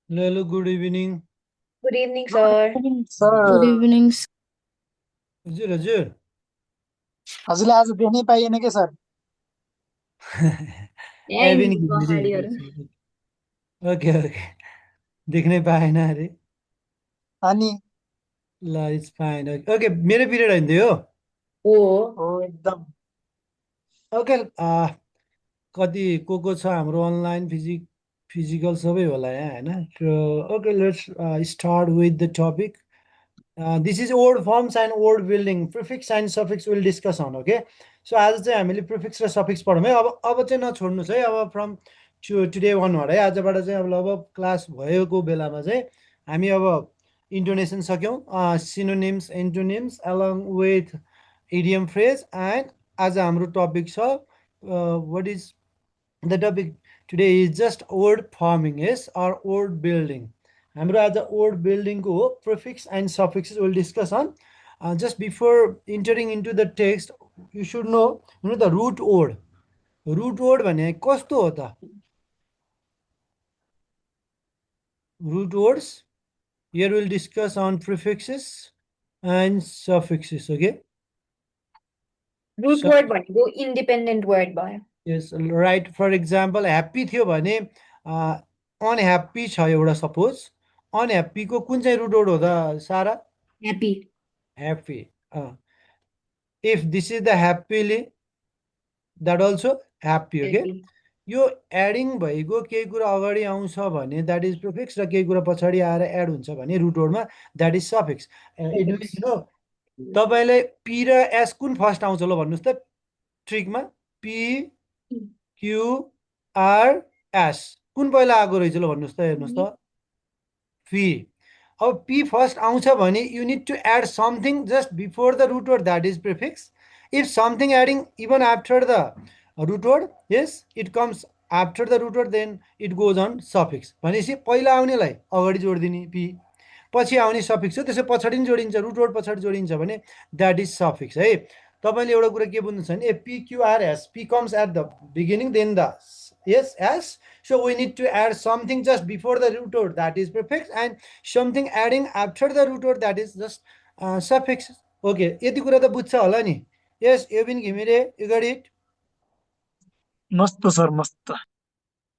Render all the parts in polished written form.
Hello, good evening. Good evening, Good sir. evening, Good sir. evening. हजुर हजुर हजुरलाई आज देख्नै पाइएन के सर? एबिन यहीँ घिमिरेको पछाडिहरू छ। ओके ओके देख्नै पाएन अरे अनि ल इट्स फाइन ओके मेरो पिरियड होइन त्यो हो हो एकदम ओके कति को छ हाम्रो अनलाइन फिजिकल सबै होला यहाँ होइन okay let's start with the topic this is word forms and word building prefix and suffix will discuss on okay so आज चाहिँ हामीले प्रिफिक्स र सफिक्स पढौँ है अब चाहिँ नछोड्नुहोस् है अब फ्रम टुडे वानबाट है आजबाट चाहिँ अब क्लास भएको बेलामा चाहिँ हामी अब इन्टोनेसन सक्यौँ synonyms antonyms along with idiom phrase and आज हाम्रो टपिक छ what is the topic today is just word forming yes or word building हाम्रो आज वर्ड बिल्डिङको हो prefix and suffix will discuss on just before entering into the text you should know the root word भने कस्तो हो त root words here we'll discuss on prefixes and suffixes okay root so word भनेको independent word भयो yes right for example happy थियो भने unhappy छ एउटा सपोज अनह्याप्पीको कुन चाहिँ रुट वर्ड हो त सारा happy happy if this is the ह्याप्पीली that also happy okay happy यो एडिङ भइगयो केही कुरा अगाडि आउँछ भने द्याट इज प्रिफिक्स र केही कुरा पछाडि आएर एड हुन्छ भने रुट वर्डमा that is suffix it means you know तपाईँलाई पी र एस कुन फर्स्ट आउँछ ल भन्नुहोस् त ट्रिकमा पी क्युआरएस कुन पहिला आएको रहेछ ल भन्नुहोस् त हेर्नुहोस् त पी अब पी फर्स्ट आउँछ भने you need to add something just before the root word that is prefix if something adding even after the root word yes it comes after the root word then it goes on suffix भनेपछि पहिला आउनेलाई अगाडि जोडिदिने P पछि आउने suffix हो त्यसो पछाडि पनि जोडिन्छ रुट वर्ड पछाडि जोडिन्छ भने द्याट इज सफिक्स है तपाईँले एउटा कुरा के बुझ्नु छ भने PQRS P comes at the beginning then the yes s so we need to add something just before the root word that is prefix and something adding after the root word that is just suffix okay यति कुरा त बुझ्छ होला नि yes एबिन Ghimire you got it मस्त sir मस्त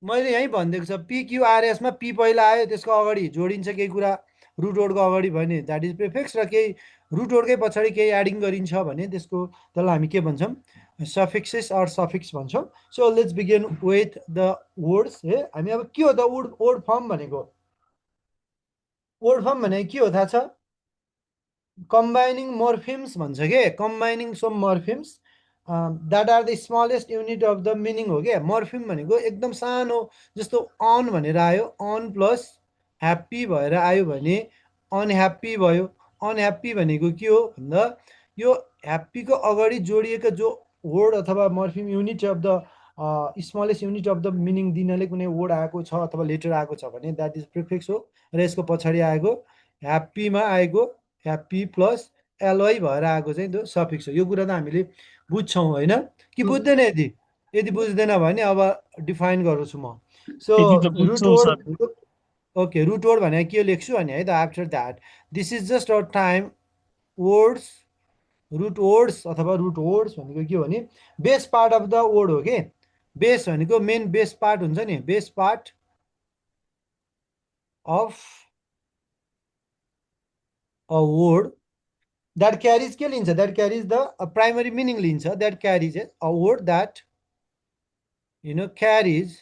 मैले यहीँ भनिदिएको छ पिक्युआरएसमा पी पहिला आयो त्यसको अगाडि जोडिन्छ केही कुरा रुट वर्डको अगाडि भने द्याट इज प्रिफिक्स र केही रुट वर्डकै पछाडि केही एडिङ गरिन्छ भने त्यसको त्यसलाई हामी के भन्छौँ सफिक्सेस अर सफिक्स भन्छौँ so let's begin with the words है हामी अब के हो त वर्ड फर्म भनेको वर्ड फर्म भनेको के हो थाहा छ कम्बाइनिङ मर्फिम्स भन्छ के combining some morphemes that are the smallest unit of the meaning हो क्या मर्फिम भनेको एकदम सानो जस्तो अन भनेर आयो अन प्लस ह्याप्पी भएर आयो भने अनह्याप्पी भयो अनह्याप्पी भनेको के हो भन्दा यो ह्याप्पीको अगाडि जोडिएको जो वर्ड अथवा morpheme unit of the smallest unit of the meaning दिनले कुनै वर्ड आएको छ अथवा लेटर आएको छ भने द्याट इज प्रिफिक्स हो र यसको पछाडि आएको ह्याप्पीमा आएको ह्याप्पी प्लस एलवाई भएर आएको चाहिँ त्यो सफिक्स हो यो कुरा त हामीले बुझ्छौँ होइन कि बुझ्दैन यदि यदि बुझ्दैन भने अब डिफाइन गर्छु म सो यति त रुट बुझ्छौ sir word okay root word भनेको के लेख्छु भने है the after that this is just a time words root words अथवा रुट वर्ड्स भनेको के हो भने base part of the word हो कि बेस भनेको मेन बेस पार्ट हुन्छ नि base part of a word that carries के लिन्छ that carries the primary meaning लिन्छ that carries a word that carries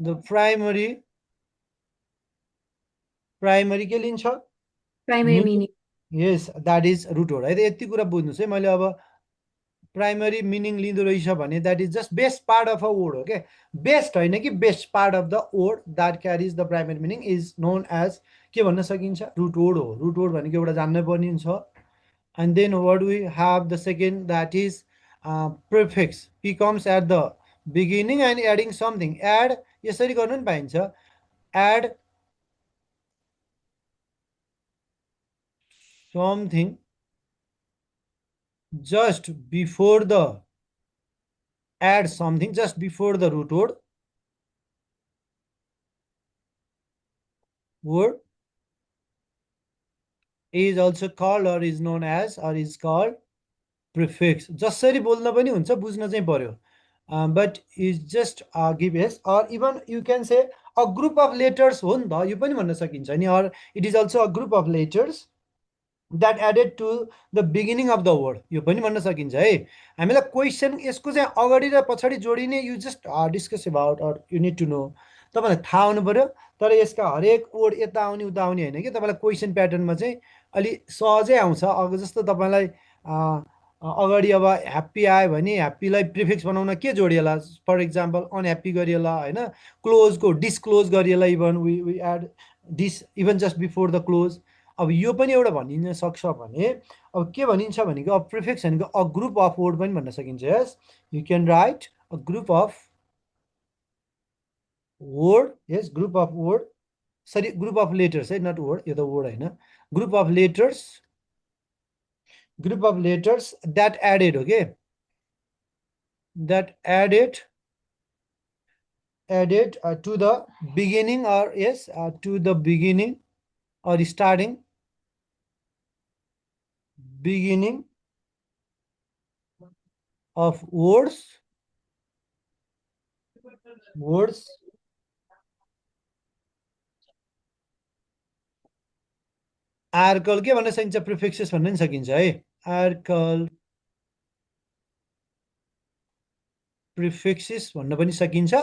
the primary के लिन्छ primary meaning yes that is root word है त यति कुरा बुझ्नुहोस् है मैले अब प्राइमरी मिनिङ लिँदो रहेछ भने that is just best part of a word हो क्या बेस्ट होइन कि best part of the word that carries the primary meaning is known as के भन्न सकिन्छ रुट वर्ड हो रुट वर्ड भनेको एउटा जान्नै पर्ने हुन्छ and then what we have the second that is prefix p comes at the beginning and adding something add यसरी गर्नु नि पाइन्छ add something just before the add something just before the root word word is also called or is known as or is called prefix. जसरी बोल्न पनि हुन्छ, बुझ्न चाहिँ पर्यो. But is just give yes, or even you can say a group of letters हो नि त, यो पनि भन्न सकिन्छ नि, or it is also a group of letters that added to the beginning of the word, यो पनि भन्न सकिन्छ है. हामीलाई क्वेसन यसको चाहिँ अगाडि र पछाडि जोडिने, you just discuss about or you need to know, तपाईँलाई थाहा हुनु पर्यो. तर यसका हरेक वर्ड यता आउने उता आउने होइन कि, तपाईँलाई क्वेसन प्याटर्नमा चाहिँ अलि सहजै आउँछ. अब जस्तो तपाईँलाई अगाडि अब ह्याप्पी आयो भने ह्याप्पीलाई प्रिफिक्स बनाउन के जोडिएला, फर इक्जाम्पल अनह्याप्पी गरिएला होइन, क्लोजको डिसक्लोज गरिएला, even we add dis even just before the close. अब यो पनि एउटा भनिन सक्छ भने, अब के भनिन्छ भनेको अब प्रिफिक्स भनेको अ ग्रुप अफ वर्ड पनि भन्न सकिन्छ. Yes, you can write a group of word. Yes, group of word, sorry group of letters है, नट वर्ड, यो त वर्ड होइन. Group of letters, group of letters that added, okay, that added to the beginning, or yes, to the beginning or starting, beginning of words आर्कल के भन्न सकिन्छ, prefixes भन्न नि सकिन्छ है. आर्कल प्रिफिक्सेस भन्न पनि सकिन्छ.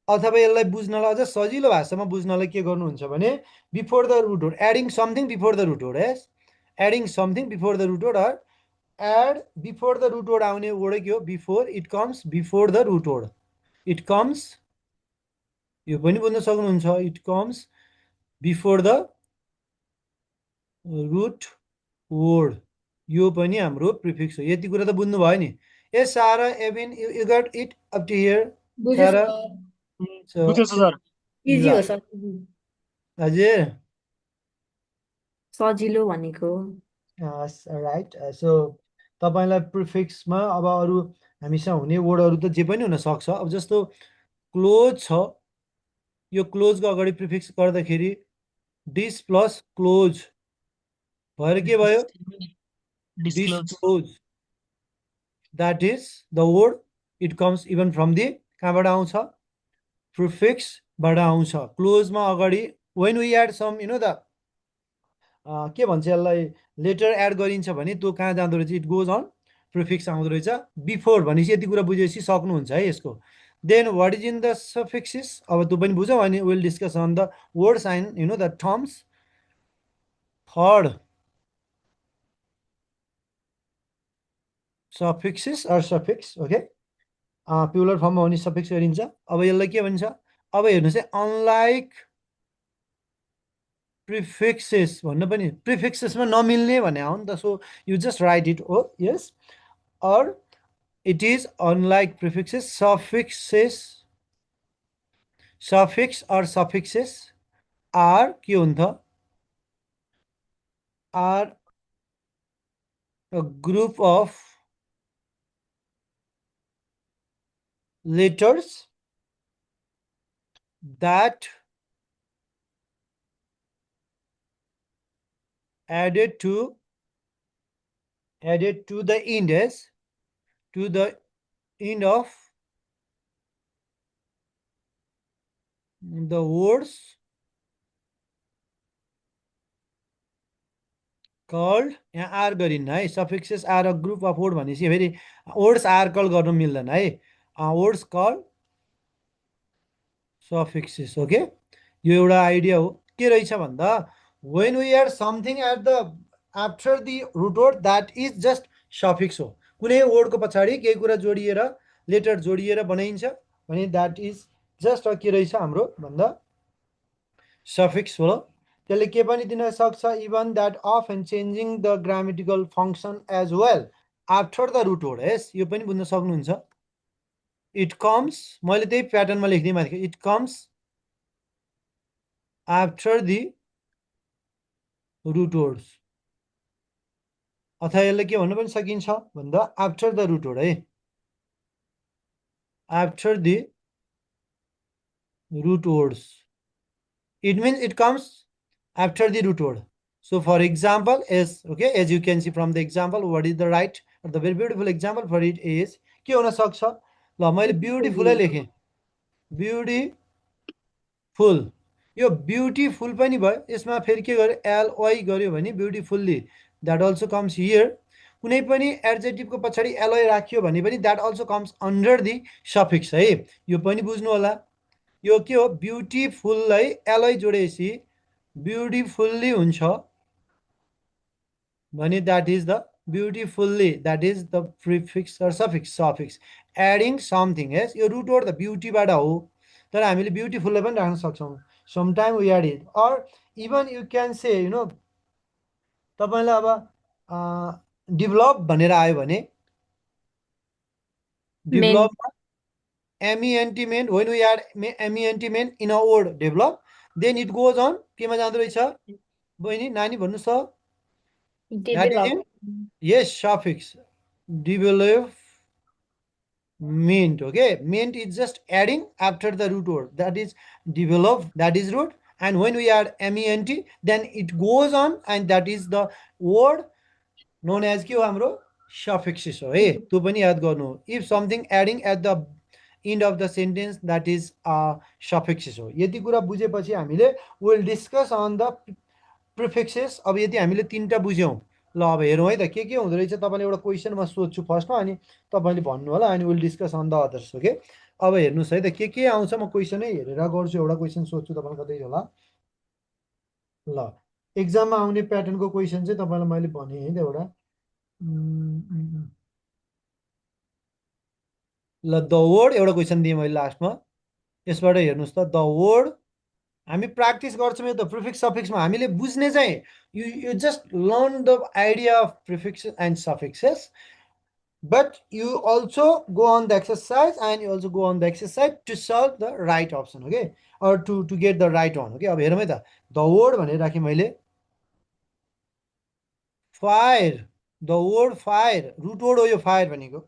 अथवा यसलाई बुझ्नलाई अझ सजिलो भाषामा बुझ्नलाई के गर्नुहुन्छ भने, before the root word, adding something before the root word. Yes, adding something before the root word, or add before the root word आउने वर्ड के हो, before, it comes before the root word, it comes, यो पनि बुझ्न सक्नुहुन्छ, it comes before the root word, यो पनि हाम्रो प्रिफिक्स हो. यति कुरा त बुझ्नु भयो नि. Yes Sara, Evin, you got it up to here? बुझ्यो सारा, सर, बुझेछु सर. इजी हो सर, हजुर, सजिलो भनेको. राइट. सो तपाईँलाई प्रिफिक्समा अब अरू हामीसँग हुने वर्डहरू त जे पनि हुनसक्छ. अब जस्तो क्लोज छ, यो क्लोजको अगाडि प्रिफिक्स गर्दाखेरि डिस प्लस क्लोज भएर के भयो, Disclose. Disclose. That is the word, it comes even from the, कहाँबाट आउँछ, प्रिफिक्सबाट आउँछ. क्लोजमा अगाडि when we add some, you know the के भन्छ यसलाई, लेटर एड गरिन्छ भने त्यो कहाँ जाँदो रहेछ, इट गोज अन प्रिफिक्स आउँदो रहेछ. बिफोर भनेपछि यति कुरा बुझेपछि सक्नुहुन्छ है यसको. Then what is in the suffixes, अब त्यो पनि बुझौँ अनि will discuss on the words and you know the terms. Third, suffixes or suffix, okay, plural फर्ममा भने सफिक्स गरिन्छ. अब यसलाई के भन्छ, अब हेर्नुहोस् है, अनलाइक प्रिफिक्सेस भन्न पनि, प्रिफिक्सेसमा नमिल्ने भने हो नि त. So you just write it, हो, yes, or it is unlike prefixes. Suffix or suffixes are के हो नि त, are a group of letters that added to the end, yes, to the end of the words called, यहाँ are गरिन्न है, suffixes are a group of word भनेपछि फेरि words are call गर्नु मिल्दैन है. Words call suffixes, okay. यो एउटा आइडिया हो. के रहेछ भन्दा, when we add something at the after the root word, that is just suffix हो. कुनै वर्डको पछाडि केही कुरा जोडिएर, लेटर जोडिएर बनाइन्छ भने द्याट इज जस्ट के रहेछ हाम्रो भन्दा सफिक्स हो. त्यसले के पनि दिन सक्छ, even that of end changing the grammatical function as well after the root word. Yes, यो पनि बुझ्न सक्नुहुन्छ. इट कम्स, मैले त्यही प्याटर्नमा लेखिदिएँ माथि, it comes after the root words. अथवा यसलाई के भन्न पनि सकिन्छ भन्दा आफ्टर द रुट वर्ड है, after the root words. it means it comes after the root word. So for example, is okay, as you can see from the example, what is the right or the very beautiful example for it is के हुन सक्छ ल मैले ब्युटिफुलै लेखेँ beautiful यो beautiful पनि भयो यसमा फेरि के गर्यो एलओआई गर्यो भने beautifully that also comes here कुनै पनि एडजेक्टिभको पछाडि एलओआई राखियो भने पनि that also comes under the suffix है यो पनि बुझ्नु होला यो के हो ब्युटिफुललाई एलओआई जोडेपछि ब्युटिफुल्ली हुन्छ भने that is the beautifully that is the prefix or suffix adding something yes यो रुट वर्ड त ब्युटीबाट हो तर हामीले ब्युटिफुललाई पनि राख्न सक्छौँ sometime we add it or even you can say you know तपाईँलाई अब डेभलप भनेर आयो भने डेभलपमा एमिएन्टिमेन्ट वेन वी एड एमिएन्टिमेन्ट in a word develop then it goes on केमा जाँदो रहेछ बहिनी नानी भन्नुहोस् त that is in yes suffix development okay meant is just adding after the root word that is develop that is root and when we add ment then it goes on and that is the word known as के हो हाम्रो suffixes हो है त्यो पनि याद गर्नु if something adding at the end of the sentence that is suffixes हो यति कुरा बुझेपछि हामीले will discuss on the prefixes अब यदि हामीले तीनटा बुझ्यौँ ल अब हेरौँ है त के हुँदो रहेछ तपाईँले एउटा क्वेसन म सोध्छु फर्स्टमा अनि तपाईँले भन्नु होला अनि will discuss on the others okay अब हेर्नुहोस् है त के आउँछ म क्वेसनै हेरेर गर्छु एउटा क्वेसन सोध्छु तपाईँलाई कतै होला ल एक्जाममा आउने प्याटर्नको क्वेसन चाहिँ तपाईँलाई मैले भनेँ है त एउटा ल द वर्ड एउटा क्वेसन दिएँ मैले लास्टमा यसबाट हेर्नुहोस् त द वर्ड हामी प्र्याक्टिस गर्छौँ यो त प्रिफिक्स सफिक्समा हामीले बुझ्ने चाहिँ you just learn the idea of prefixes and suffixes but you also go on the exercise and you also go on the exercise to solve the right option okay or to get the right one okay अब हेरौँ है त the word भनेर राखेँ मैले fire the word fire root word हो यो fire भनेको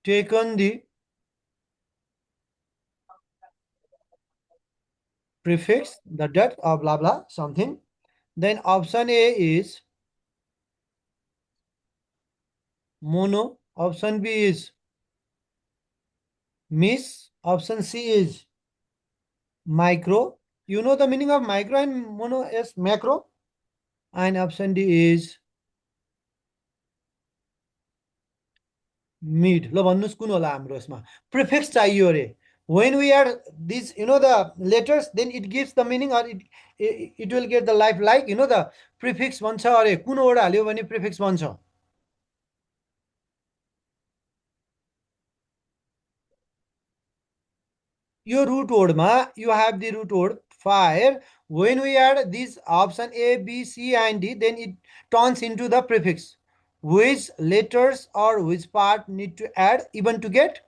taken the prefix the dot of blah blah something then option A is mono option B is miss option C is micro you know the meaning of micro and mono is macro and option D is mid ल भन्नुस् कुन होला हाम्रो यसमा prefix चाहियो रे when we add these you know the letters then it gives the meaning or it will get the life like you know the prefix भन्छ अरे कुन वर्ड हाल्यो भने प्रिफिक्स भन्छ यो root word मा you have the root word fire when we add this option A B C and D then it turns into the prefix which letters or which part need to add even to get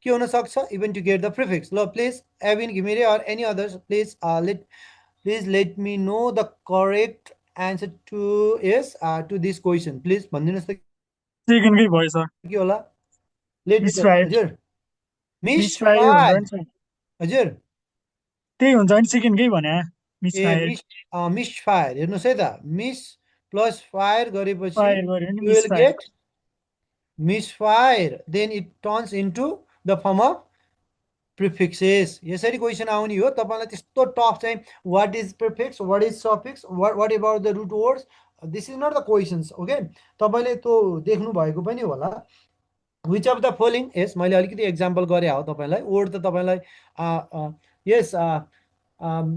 के हुन सक्छ even to get the prefix ल please Evan Gimire or any others please let me know the correct answer to is to this question please भनिदिनुस् त सेकेन्डकै भयो sir के होला let me Misfired. हजुर misfire हुन्छ नि सर हजुर त्यही हुन्छ नि सेकेन्डकै भने ए मिसफायर misfire हेर्नुहोस् है त मिस प्लस फायर गरेपछि फायर गर्यो नि you will misfire get misfire then it turns into the form of prefixes यसरी क्वेसन आउने हो तपाईलाई त्यस्तो टफ चाहिँ what is prefix what is suffix what about the root words this is not the questions okay तपाईले त्यो देख्नु भएको पनि होला which of the following yes मैले अलिकति एक्जाम्पल गरे हो तपाईलाई वर्ड त तपाईलाई यस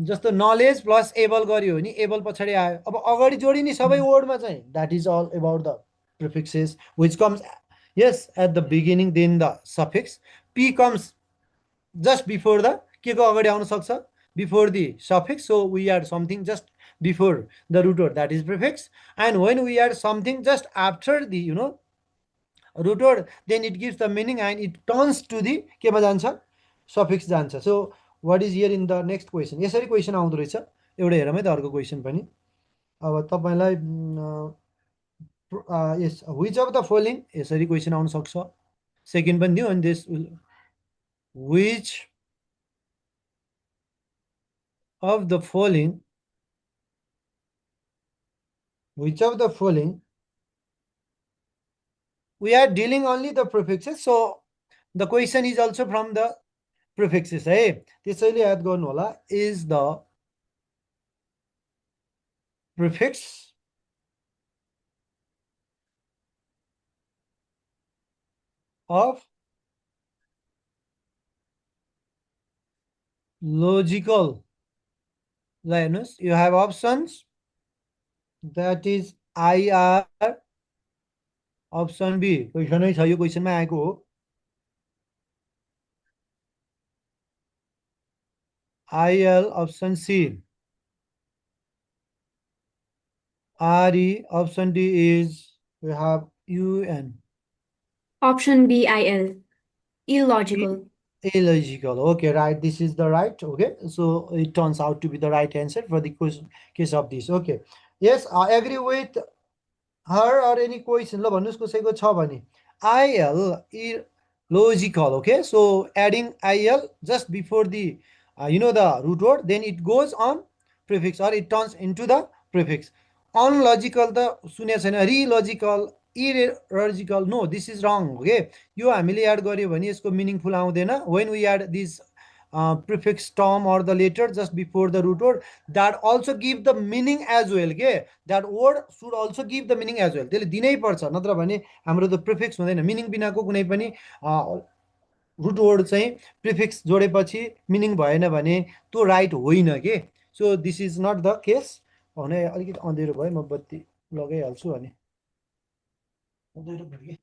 जस्तो नलेज प्लस एबल गर्यो भने एबल पछाडि आयो अब अगाडि जोडिने सबै वर्डमा चाहिँ that is all about the prefixes which comes yes at the beginning then the suffix p comes just before the के को अगाडि आउन सक्छ before the suffix so we add something just before the root word that is prefix and when we add something just after the you know root word then it gives the meaning and it turns to the के मा जान्छ suffix जान्छ so what is here in the next question यसरी question आउँदो रहेछ एउटा हेरौँ है त अर्को क्वेसन पनि अब तपाईलाई yes which of the following यसरी क्वेसन आउन सक्छ सेकेन्ड पनि दियो अनि this which of the following we are dealing only the prefixes, so the question is also from the prefixes है त्यसैले याद गर्नु होला is the prefix of logical. Linus, you have options. That is IR. Option B. Question है छ यो क्वेशनमा आएको हो. IL. Option C. RE. Option D is we have UN. Option B, IL. Illogical. Illogical. Okay, right. This is the right. Okay, so it turns out to be the right answer for the case of this. Okay. Yes, I agree with her or any question. ल भन्नुस् कसैको छ भने IL illogical. Okay, so adding IL just before the the root word, then it goes on prefix or it turns into the prefix. Unlogical the सुने छैन. Relogical, illogical, no, this is wrong. Okay, यो हामीले याद गर्यो भने यसको meaningful आउँदैन. When we add this prefix term or the letter just before the root word, that also give the meaning as well. Okay, that word should also give the meaning as well. त्यसले दिनै पर्छ, नत्र भने हाम्रो त prefix हुँदैन. Meaning बिनाको कुनै पनि रुट वर्ड चाहिँ प्रिफिक्स जोडेपछि मिनिङ भएन भने त्यो राइट होइन के. So this is not the case. भने अलिकति अँधेरो भयो, म बत्ती लगाइहाल्छु भने अँधेरो भयो कि.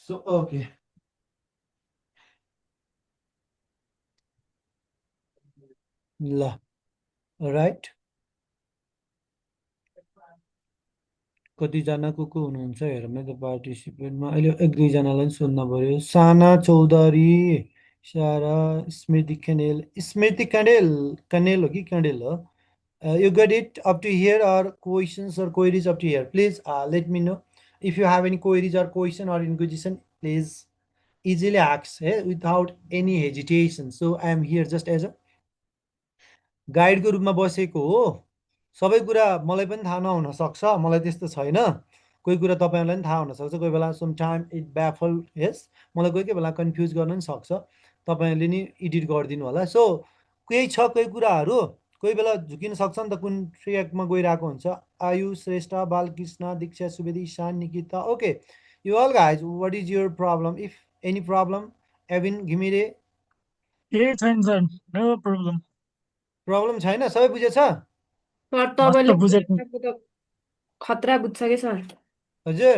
सो ओके, ल राइट. कतिजनाको को हुनुहुन्छ हेरौँ त पार्टिसिपेन्टमा. अहिले एक दुईजनालाई पनि सोध्न पर्यो. साना चौधरी, सारा, स्मृति कनेल हो कि कँडेल हो. You got it up to here or questions or queries up to here? Please let me know. If you have any queries or question or inquisition, please easily ask without any hesitation. So I am here just as a guide को रूपमा बसेको हो. सबै कुरा मलाई पनि थाहा नहुन सक्छ, मलाई त्यस्तो छैन. कोही कुरा तपाईहरुलाई पनि थाहा हुन सक्छ. कोही बेला सम टाइम इट ब्याफल. यस, मलाई कोही बेला कन्फ्युज गर्न पनि सक्छ. तपाईहरुले नि एडिट गरिदिनु होला. सो केही छ कोही कुराहरु कोही बेला झुकिन सक्छ नि त, कुन ट्र्याकमा गइराको हुन्छ. Aayu Shrestha, Balkrishna, Diksha Subedi, Ishan, Nikita. Okay, you all guys, what is your problem? If any problem, Evin Ghimire. केही छैन सर, नो प्रब्लम. प्रब्लम छैन, सबै बुझेछ? सर तपाईँले बुझेको। बुझाएको त खतरा बुझ्छ के सर? हजुर,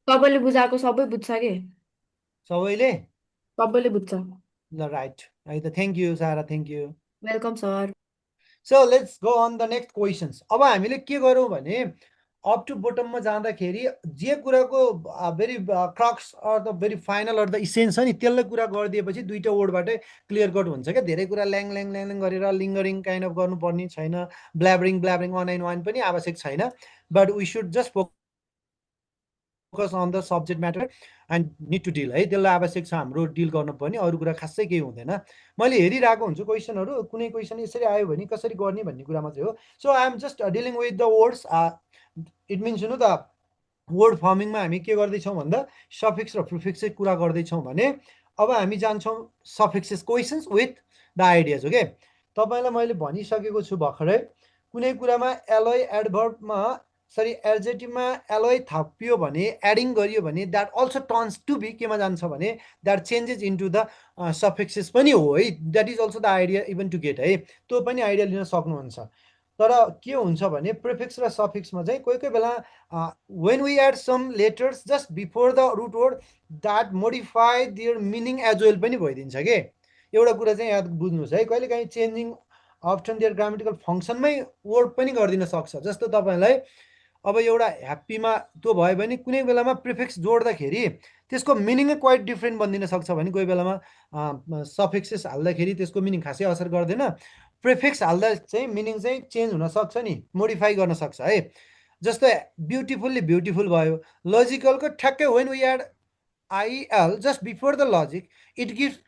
तपाईँले बुझाएको सबै बुझ्छ के? सबैले सबैले बुझ्छ. ल राइट. है त, thank you Sara, thank you. Welcome sir. So let's go on the next questions. अब हामीले के गरौँ भने अप टु बोटममा जाँदाखेरि जे कुराको very crux or the very final or the essence छ नि, त्यसलाई कुरा गरिदिएपछि दुईटा वर्डबाटै क्लियर कट हुन्छ क्या. धेरै कुरा ल्याङ ल्याङ ल्याङ ल्याङ गरेर लिङ्गरिङ काइन्ड अफ गर्नुपर्ने छैन. ब्ल्याबरिङ वान एन्ड वान पनि आवश्यक छैन. But we should just focus on the subject matter and need to deal. है, त्यसलाई आवश्यक छ हाम्रो डिल गर्नुपर्ने, अरू कुरा खासै केही हुँदैन. मैले हेरिरहेको हुन्छु क्वेसनहरू, कुनै क्वेसन यसरी आयो भने कसरी गर्ने भन्ने कुरा मात्रै हो. So I am just dealing with the words. It means हुनु त वर्ड फर्मिङमा हामी के गर्दैछौँ भन्दा सफिक्स र प्रिफिक्सै कुरा गर्दैछौँ भने अब हामी जान्छौँ suffixes questions with the ideas. Okay, तपाईँलाई मैले भनिसकेको छु भर्खरै, कुनै कुरामा एलोय एडभर्बमा सरी एडजेक्टिभमा एलोय थपियो भने, एडिङ गरियो भने that also turns to be केमा जान्छ भने that changes into the suffixes पनि हो. है, that is also the idea even to get. है, त्यो पनि आइडिया लिन सक्नुहुन्छ. तर के हुन्छ भने प्रिफिक्स र सफिक्समा चाहिँ कोही कोही बेला when we add some letters just before the root word that modify their meaning as well पनि भइदिन्छ के. एउटा कुरा चाहिँ याद बुझ्नुहोस् है, कहिले काहीँ चेन्जिङ अप्सन देयर ग्रामेटिकल फङ्सनमै वर्ड पनि गरिदिन सक्छ. जस्तो तपाईँलाई अब एउटा ह्याप्पीमा त्यो भयो भने कुनै बेलामा प्रिफिक्स जोड्दाखेरि त्यसको मिनिङै क्वाइट डिफ्रेन्ट बनिदिन सक्छ भने कोही बेलामा सफिक्सेस हाल्दाखेरि त्यसको मिनिङ खासै असर गर्दैन. प्रिफिक्स हाल्दा चाहिँ मिनिङ चाहिँ चेन्ज हुन सक्छ नि, मोडिफाई गर्न सक्छ. है, जस्तो ब्युटिफुल्ली ब्युटिफुल भयो. लजिकलको ठ्याक्कै when we add IL just before the logic, it gives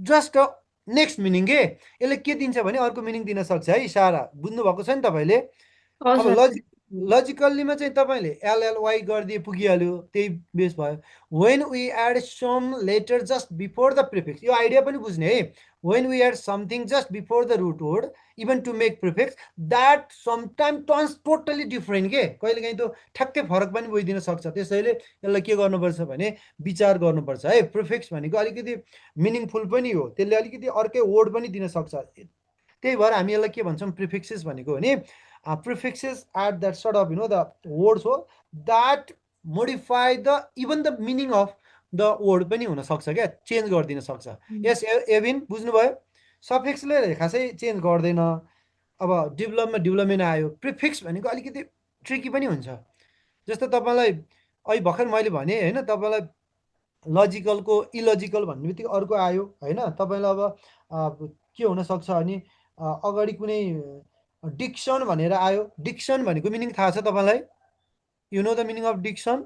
just a next meaning के यसले के दिन्छ भने अर्को मिनिङ दिन सक्छ है इसारा बुझ्नु भएको छ नि तपाईँले अब हजुर लजिकल्लीमा चाहिँ तपाईँले LLY गरिदिए पुगिहाल्यो त्यही बेस भयो when we add some letter just before the prefix यो आइडिया पनि बुझ्ने है when we add something just before the root word even to make prefix that sometimes turns totally different के कहिलेकाहीँ त्यो ठ्याक्कै फरक पनि बुझिदिन सक्छ त्यसैले यसलाई के गर्नुपर्छ भने विचार गर्नुपर्छ है प्रिफिक्स भनेको अलिकति मिनिङफुल पनि हो त्यसले अलिकति अर्कै वर्ड पनि दिन सक्छ त्यही भएर हामी यसलाई के भन्छौँ प्रिफिक्सेस भनेको भने prefixes add that sort of the words that modify the even the meaning of the word पनि हुन सक्छ क्या चेन्ज गरिदिन सक्छ यस एभिन बुझ्नुभयो सफिक्सले खासै चेन्ज गर्दैन अब डेभलपमेन्ट आयो प्रिफिक्स भनेको अलिकति ट्रिकी पनि हुन्छ जस्तो तपाईँलाई अहिले भर्खर मैले भने होइन तपाईँलाई लजिकलको इलजिकल भन्ने बित्तिकै अर्को आयो होइन तपाईँलाई अब के हुनसक्छ भने अगाडि कुनै डिक्सन भनेर आयो डिक्सन भनेको मिनिङ थाहा छ तपाईँलाई you know the meaning of diction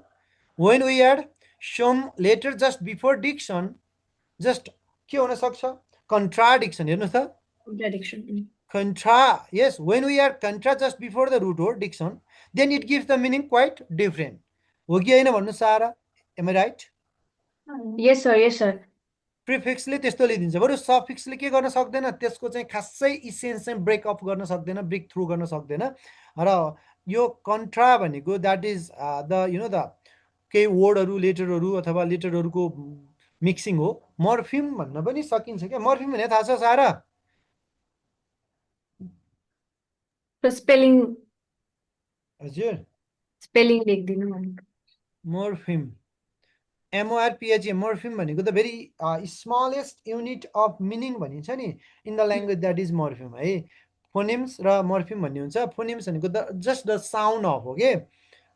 when we add some letter just before diction just के हुनसक्छ कन्ट्राडिक्सन हेर्नुहोस् त contradiction yes when we add contra just before the root word diction then it gives the meaning quite different हो कि होइन भन्नु सारा am I right yes sir प्रिफिक्सले त्यस्तो लिदिन्छ बरु सफिक्सले के गर्न सक्दैन त्यसको चाहिँ खासै इसेन्स चाहिँ ब्रेक अप गर्न सक्दैन ब्रेक थ्रु गर्न सक्दैन र यो कन्ट्रा भनेको द्याट इज द केही वर्डहरू लेटरहरू अथवा लेटरहरूको मिक्सिङ हो मर्फिम भन्न पनि सकिन्छ क्या मर्फिम भने थाहा छ सारा स्पेलिङ हजुर स्पेलिङ लेख्दिनु भनेको मर्फिम MORPHM मर्फिम भनेको त very smallest unit of meaning भनिन्छ नि in the language that is morpheme है फोनिम्स र मर्फिम भन्ने हुन्छ फोनिम्स भनेको त जस्ट द साउन्ड अफ हो के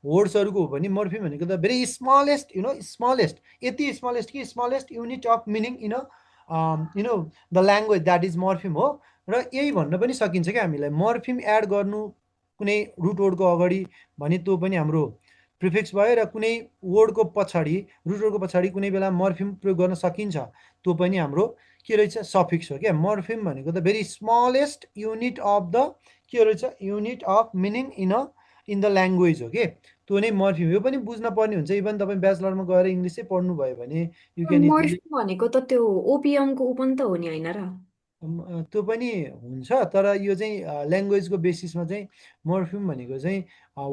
वर्ड्सहरूको हो भने मर्फिम भनेको त भेरी स्मलेस्ट स्मलेस्ट यति स्मलेस्ट कि smallest unit of meaning in the language that is morpheme हो र यही भन्न पनि सकिन्छ क्या हामीलाई मर्फिम एड गर्नु कुनै रुट वर्डको अगाडि भने त्यो पनि हाम्रो प्रिफिक्स भयो र कुनै वर्डको पछाडि रुट वर्डको पछाडि कुनै बेला मर्फिम प्रयोग गर्न सकिन्छ त्यो पनि हाम्रो के रहेछ सफिक्स हो क्या मर्फिम भनेको त very smallest unit of the के रहेछ unit of meaning in the language हो कि त्यो नै मर्फिम यो पनि बुझ्न पर्ने हुन्छ इभन तपाईँ ब्याचलरमा गएर इङ्ग्लिसै पढ्नुभयो भने यु क्यान मर्फिम भनेको त त्यो ओपिएमको ओपन त हो नि होइन र त्यो पनि हुन्छ तर यो चाहिँ ल्याङ्ग्वेजको बेसिसमा चाहिँ मर्फिम भनेको चाहिँ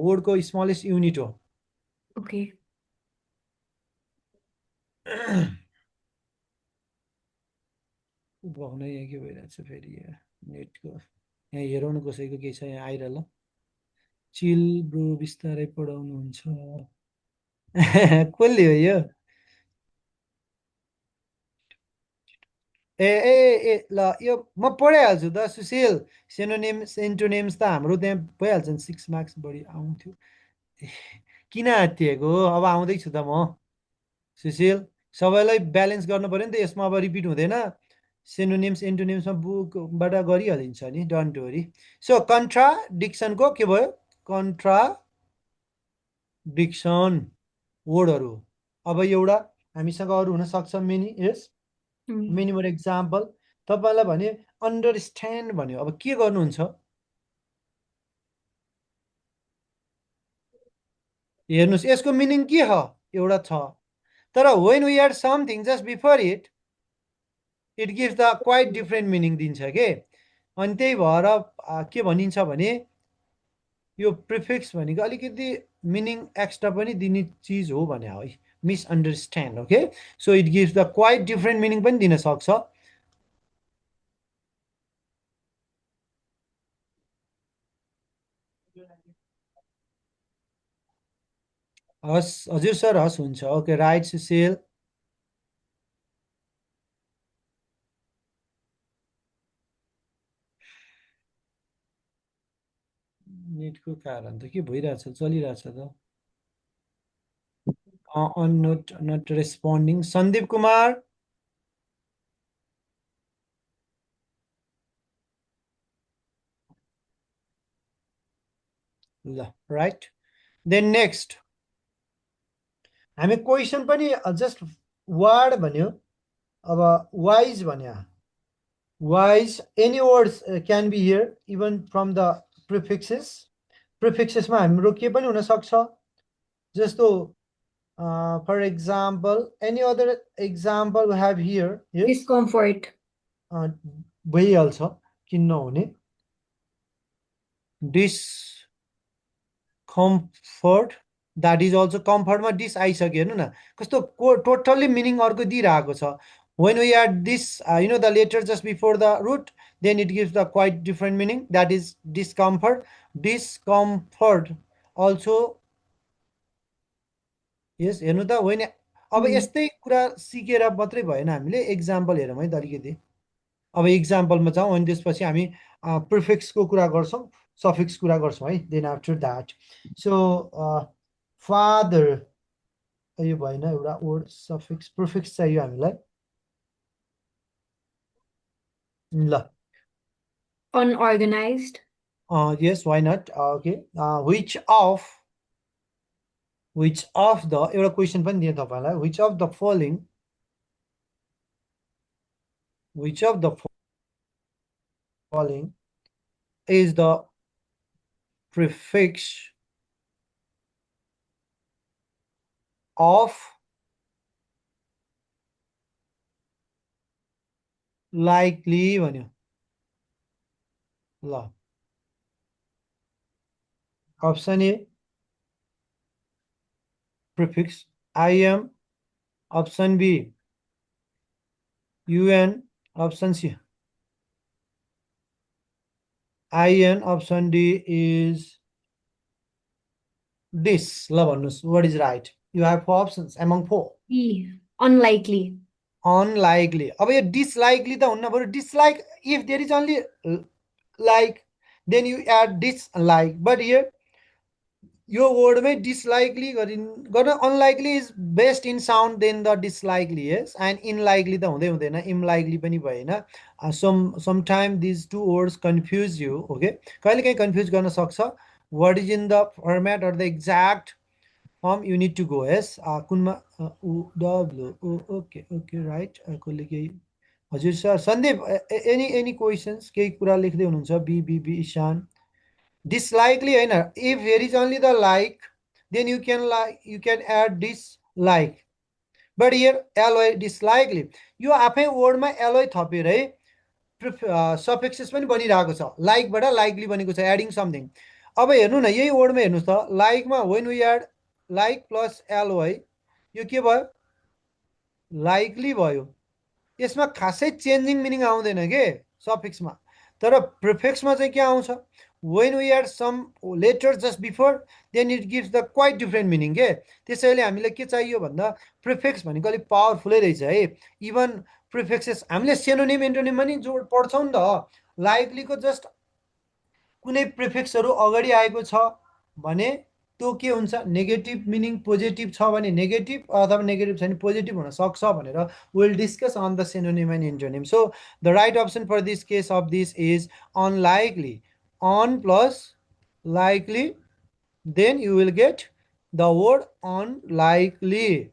वर्डको स्मलेस्ट युनिट हो ओके भन यहाँ के भइरहेछ फेरि यहाँ नेटको यहाँ हेरौँ न कसैको केही छ यहाँ आइरह ल चिल ब्रो बिस्तारै पढाउनुहुन्छ कसले हो यो ए ए ए ल यो म पढाइहाल्छु त सुशील सेनोनिम्स एन्टोनिम्स त हाम्रो त्यहाँ भइहाल्छ नि 6 मार्क्स बढी आउँथ्यो किन आत्तिएको अब आउँदैछु त म सुशील सबैलाई ब्यालेन्स गर्नु पर्यो नि त यसमा अब रिपिट हुँदैन सिनोनिम्स एन्टोनिम्समा बुकबाट गरिहालिन्छ नि डोन्ट वरी सो कन्ट्राडिक्सनको के भयो कन्ट्राडिक्सन वर्डहरू अब एउटा हामीसँग अरू हुनसक्छ मेनी यस मेनी मोर एक्जाम्पल तपाईँलाई भने अन्डरस्ट्यान्ड भन्यो अब के गर्नुहुन्छ हेर्नुहोस् यसको मिनिङ के हो एउटा छ तर when we add something just before it it gives the quite different meaning दिन्छ के अनि त्यही भएर के भनिन्छ भने यो प्रिफिक्स भनेको अलिकति मिनिङ एक्स्ट्रा पनि दिने चिज हो भने है misunderstand okay so it gives the quite different meaning पनि दिन सक्छ हस् हजुर सर हस् हुन्छ ओके राइट सुशील नेटको कारण त के भइरहेछ चलिरहेछ त नट रेस्पोन्डिङ सन्दीप कुमार ल राइट देन नेक्स्ट हामी क्वेसन पनि जस्ट वार्ड भन्यो अब वाइज भन्यो wise any words can be here even from the prefixes मा हाम्रो के पनि हुन सक्छ जस्तो for example any other example we have here yes Discomfort. भइहाल्छ किन नहुने discomfort that is also comfort मा dis आइसक्यो हेर्नु न कस्तो टोटल्ली मिनिङ अर्को दिइरहेको छ when we add this the letter just before the root then it gives the quite different meaning that is discomfort also yes हेर्नु त when अब यस्तै कुरा सिकेर मात्रै भएन हामीले एक्जाम्पल हेरौँ है त अलिकति अब एक्जाम्पलमा जाउँ अनि त्यसपछि हामी प्रिफिक्सको कुरा गर्छौँ सफिक्स कुरा गर्छौँ है then after that so further यो भएन एउटा वर्ड सफिक्स प्रिफिक्स चाहियो हामीलाई ल Unorganized. yes why not okay which of the एउटा क्वेसन पनि दिएँ तपाईँलाई which of the following is the prefix of likely भन्यो ल option A prefix im option b un option c in option d is this ल भन्नुस् what is right you have 4 options among 4 E. Unlikely. unlikely अब यो dislikely त हुन्न बरु dislike if there is only like then you add dislike but here यो वर्डमै dislikely गर्न unlikely is best in sound than the dislikely yes and unlikely त हुँदै हुँदैन imlikely पनि भएन sometime these two words confuse you okay कहिलेकाहीँ confuse गर्न सक्छ what is in the format or the exact form you need to go yes कुनमा okay right कसले केही हजुर सर सन्दीप any questions केही कुरा लेख्दै हुनुहुन्छ बी ईशान dislikely हैन if there is only the like then you can add dislike but here alloy dislikely यो आफै वर्डमा alloy थपेरै सफिक्सेस पनि बनिरहेको छ लाइकबाट लाइकली बनेको छ एडिङ समथिङ अब हेर्नु न यही वर्डमा हेर्नुस् त लाइकमा when we add like plus alloy यो के भयो लाइकली भयो यसमा खासै चेन्जिङ मिनिङ आउँदैन के सफिक्समा तर प्रिफिक्समा चाहिँ के आउँछ when we add some letter just before then it gives the quite different meaning के त्यसैले हामीलाई के चाहियो भन्दा प्रिफिक्स भनेको अलिक पावरफुलै रहेछ है इभन प्रिफिक्सेस हामीले सिनोनिम एन्टोनिम पनि जोड पढ्छौँ नि त लाइकलीको जस्ट कुनै प्रिफिक्सहरू अगाडि आएको छ भने त्यो के हुन्छ नेगेटिभ मिनिङ पोजिटिभ छ भने नेगेटिभ अथवा नेगेटिभ छ भने पोजिटिभ हुन सक्छ भनेर will discuss on the synonym and antonym so the right option for this case of this is unlikely on plus likely then you will get the word unlikely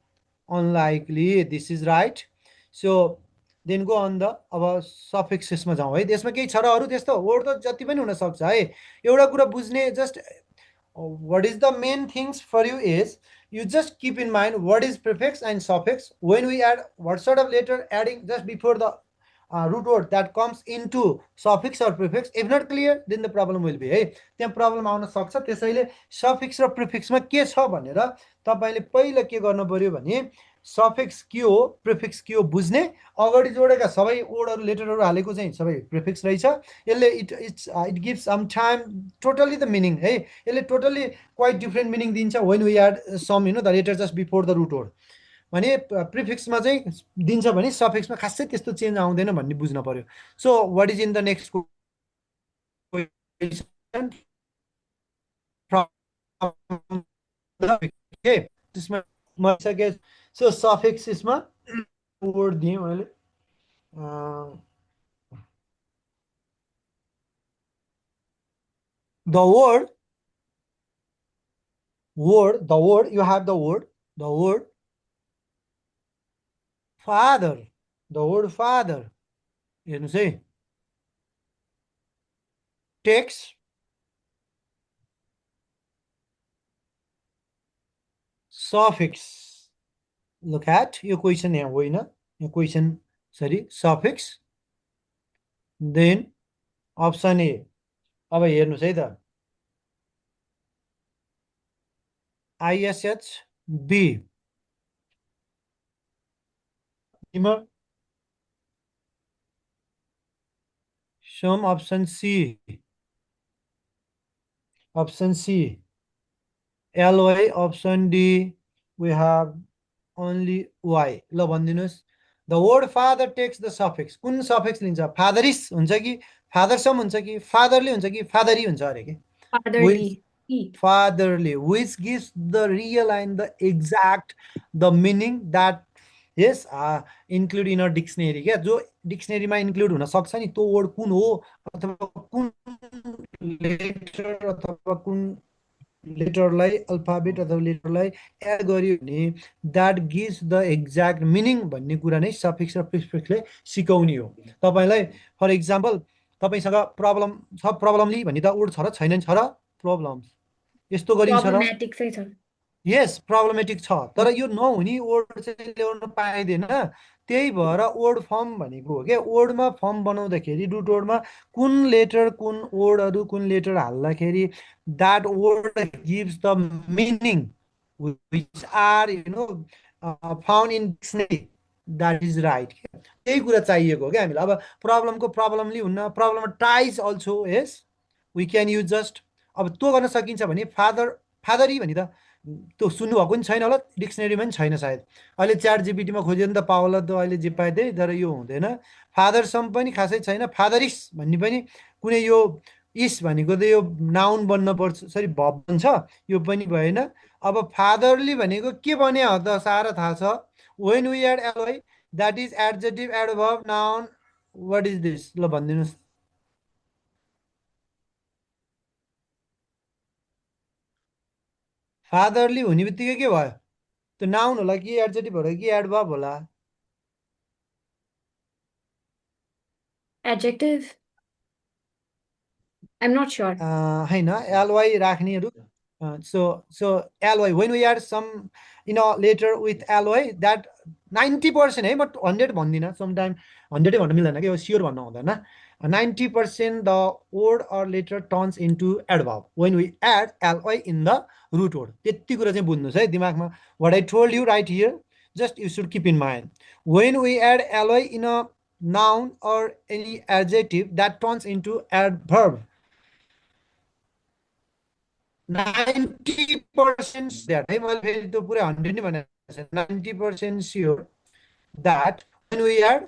this is right so then go on the अब सफिक्सेसमा जाउँ है त्यसमा केही छ र अरू त्यस्तो word त जति पनि हुन सक्छ है एउटा कुरा बुझ्ने just what is the main things for you is you just keep in mind what is prefix and suffix when we add what sort of letter adding just before the root word that comes into suffix or prefix if not clear then the problem will be है त्यहाँ problem आउन सक्छ त्यसैले suffix र प्रिफिक्समा के छ भनेर तपाईले पहिला के गर्नु पर्यो भने सफिक्स के हो प्रिफिक्स के हो बुझ्ने अगाडि जोडेका सबै वर्डहरु लेटरहरु हालेको चाहिँ सबै प्रिफिक्स रहेछ यसले it gives some time totally the meaning है यसले totally quite different meaning दिन्छ when we add some the letter just before the root word भने प्रिफिक्समा चाहिँ दिन्छ भने सफिक्समा खासै त्यस्तो चेन्ज आउँदैन भन्ने बुझ्न पर्यो so what is in the next question from okay त्यसमा म सके सो सफिक्समा वर्ड दिएँ मैले the word you have the word father, the word father, हेर्नुहोस् है, takes suffix. Look at your question यहाँ होइन, यो question sorry suffix, then option A. अब हेर्नुहोस् है त, ISH B. Some option C. Option C. LY. Option D. We have only Y. ल भनिदिनुहोस्. The word father takes the suffix. कुन suffix लिन्छ? Fatherish हुन्छ कि fathersome हुन्छ कि fatherly हुन्छ कि fatherly हुन्छ अरे के? Fatherly. Fatherly, which gives the real and the exact the meaning that yes include in a dictionary क्या, जो dictionary मा include हुन सक्छ नि त्यो word कुन हो अथवा कुन letter अथवा कुन लेटरलाई अल्फाबेट अथवा लेटरलाई एड गर्यो भने that gives the exact meaning भन्ने कुरा नै सफिक्स र प्रिफिक्सले सिकाउने हो तपाईलाई. फर एक्जाम्पल तपाईसँग प्रब्लम छ, प्रब्लमली भन्ने त वर्ड छ र छैन छ र, प्रब्लम्स यस्तो गरिन्छ र, Problematic चाहिँ छ. यस प्रब्लमेटिक छ, तर यो नहुने वर्ड चाहिँ ल्याउन पाइँदैन. त्यही भएर वर्ड फर्म भनेको हो क्या. वर्डमा फर्म बनाउँदाखेरि रुट वर्डमा कुन लेटर कुन वर्डहरू कुन लेटर हाल्दाखेरि that word gives the meaning which are found in dictionary, that is right. त्यही कुरा चाहिएको हो क्या हामीलाई. अब प्रब्लमको प्रब्लमली हुन्न, प्रब्लममा ties also yes we can use just. अब त्यो गर्न सकिन्छ भने फादरी भने त त्यो सुन्नुभएको पनि छैन होला, डिक्सनेरीमा पनि छैन सायद. अहिले च्याट जिपिटीमा खोज्यो भने त पाउला त अहिले जे पाए त्यही, तर यो हुँदैन. फादरसम पनि खासै छैन. फादरिस भन्ने पनि कुनै यो इस भनेको त यो नाउन बन्न पर्छ, सरी भब बन्छ, यो पनि भएन. अब फादरली भनेको के भने हो त साह्रो थाहा छ. When we add L Y that is adjective adverb noun, what is this? ल भनिदिनुहोस्. फादरली हुने बित्तिकै के भयो? त्यो नाउन होला कि एडजेक्टिभ होला कि एडभर्ब होला? Adjective? I'm not sure. होइन, एलवाई राख्नेहरू. So LY, when we add some later with LY, that 90% है, म 100 भन्दिनँ, समटाइम 100 भन्न मिल्दैन कि, स्योर भन्न हुँदैन. 90% the word or letter turns into adverb when we add ly in the root word. त्यति कुरा चाहिँ बुझ्नुहोस् है दिमागमा. What I told you right here, just you should keep in mind. When we add ly in a noun or any adjective, that turns into adverb. 90% that है, मैले फेरि त्यो पुरै 100 नै भनेको छैन. 90% sure that when we add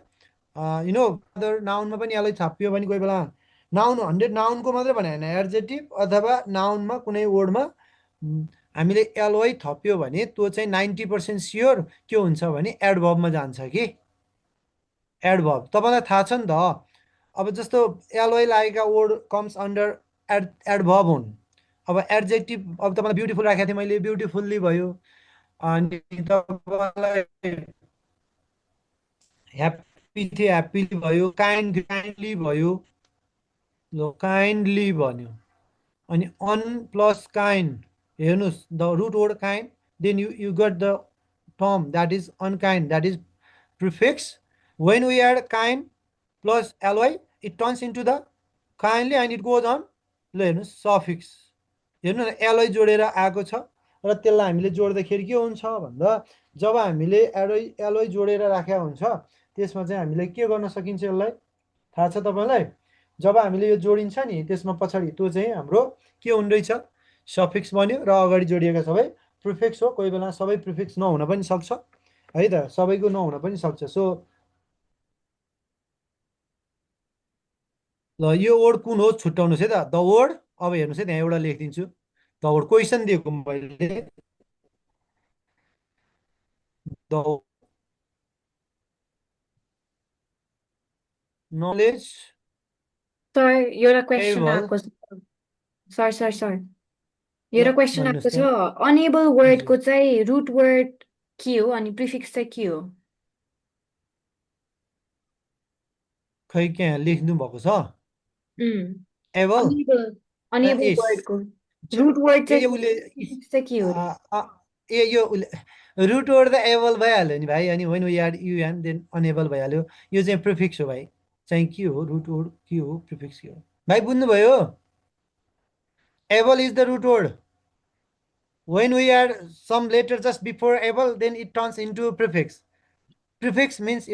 other नाउनमा पनि यसलाई छापियो भने कोही बेला नाउन 100 नाउनको मात्रै भने होइन, एडजेक्टिभ अथवा नाउनमा कुनै वर्डमा हामीले एलवाई थप्यो भने त्यो चाहिँ 90% स्योर के हुन्छ भने एडभर्बमा जान्छ कि. एडभर्ब तपाईँलाई थाहा छ नि त. अब जस्तो एलवाई लागेका वर्ड कम्स अन्डर एडभर्ब हुन्. अब एडजेक्टिभ, अब तपाईँलाई ब्युटिफुल राखेको थिएँ मैले, ब्युटिफुल्ली भयो. अनि तपाईँलाई ह्याप्पी थियो, ह्याप्पीली भयो. काइन्डली भयो, ल काइन्डली भन्यो. अनि अन प्लस काइन्ड, हेर्नुहोस् the root word kind, then you got the term that is unkind, that is prefix. When we add kind plus L Y it turns into the kindly and it goes on. ल हेर्नुहोस् suffix, हेर्नु न एलवाई जोडेर आएको छ र त्यसलाई हामीले जोड्दाखेरि के हुन्छ भन्दा जब हामीले एलवाई जोडेर राखेका हुन्छ त्यसमा चाहिँ हामीले के गर्न सकिन्छ, यसलाई थाहा छ तपाईँलाई? जब हामीले यो जोडिन्छ नि त्यसमा पछाडि त्यो चाहिँ हाम्रो के हुने रहेछ, सफिक्स बन्यो र अगाडि जोडिएका सबै प्रिफिक्स हो. कोही बेला सबै प्रिफिक्स नहुन पनि सक्छ है त, सबैको नहुन पनि सक्छ. सो ल यो वर्ड कुन हो छुट्याउनुहोस् है त. द वर्ड, अब हेर्नुहोस् है त्यहाँ एउटा लेखिदिन्छु. द वर्ड क्वेसन दिएको मैले, द नलेज Sir, एउटा question able. आएको छ. Sir. एउटा question आएको भन्नुहोस् त. छ. Unable word को चाहिँ root word के हो अनि prefix चाहिँ के हो? खै के लेख्नु भएको छ उम्, एबल अनेबल एस वर्डको रुट वर्ड ए चाहिँ उसले prefix चाहिँ के हो ए यो रुट वर्ड त एबल भइहाल्यो नि भाइ अनि when we add U N then unable भइहाल्यो यो चाहिँ प्रिफिक्स हो भाइ चाहिँ के हो रुट वर्ड के हो प्रिफिक्स के हो भाइ बुझ्नुभयो able is the root word when we add some letter just before able then it turns into prefix. Prefix means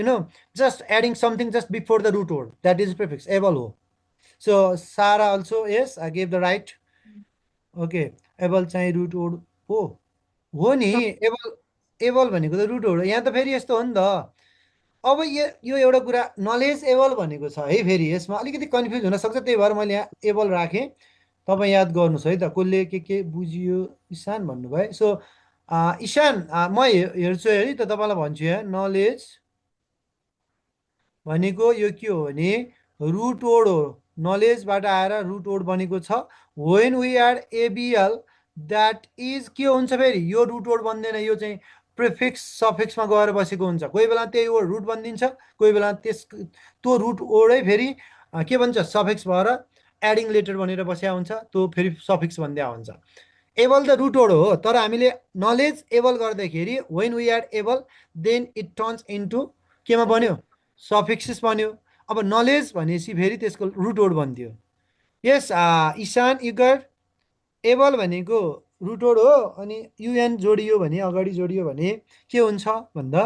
just adding something just before the root word, that is prefix able ho. So Sarah also, yes, I gave the right. Okay, able चाहिँ root word हो नि able भनेको त root word यहाँ त फेरि यस्तो हो नि त अब यो एउटा कुरा नलेज एबल भनेको छ है फेरि यसमा अलिकति कन्फ्युज हुनसक्छ त्यही भएर मैले यहाँ एबल राखेँ तपाईँ याद गर्नुहोस् है त कसले के बुझियो इशान भन्नुभयो सो इशान म हेर्छु है त तपाईँलाई भन्छु यहाँ नलेज भनेको यो के हो भने रुट वर्ड हो नलेजबाट आएर रुट वर्ड बनेको छ when we add A B L that is के हुन्छ फेरि यो रुट वर्ड बन्दैन यो चाहिँ प्रिफिक्स सफिक्समा गएर बसेको हुन्छ कोही बेला त्यही वर्ड रुट बनिदिन्छ कोही बेला त्यो रुट वर्डै फेरि के भन्छ सफिक्स भएर एडिङ लेटर बनेर बसेको हुन्छ त्यो फेरि सफिक्स भन्दै हुन्छ एबल त रुट वर्ड हो तर हामीले नलेज एबल गर्दाखेरि when we add able then it turns into केमा बन्यो सफिक्सेस बन्यो अब नलेज भनेपछि फेरि त्यसको रुट वर्ड बन्थ्यो यस इशान इगर एबल भनेको रुट वर्ड हो अनि युएन जोडियो भने अगाडि जोडियो भने के हुन्छ भन्दा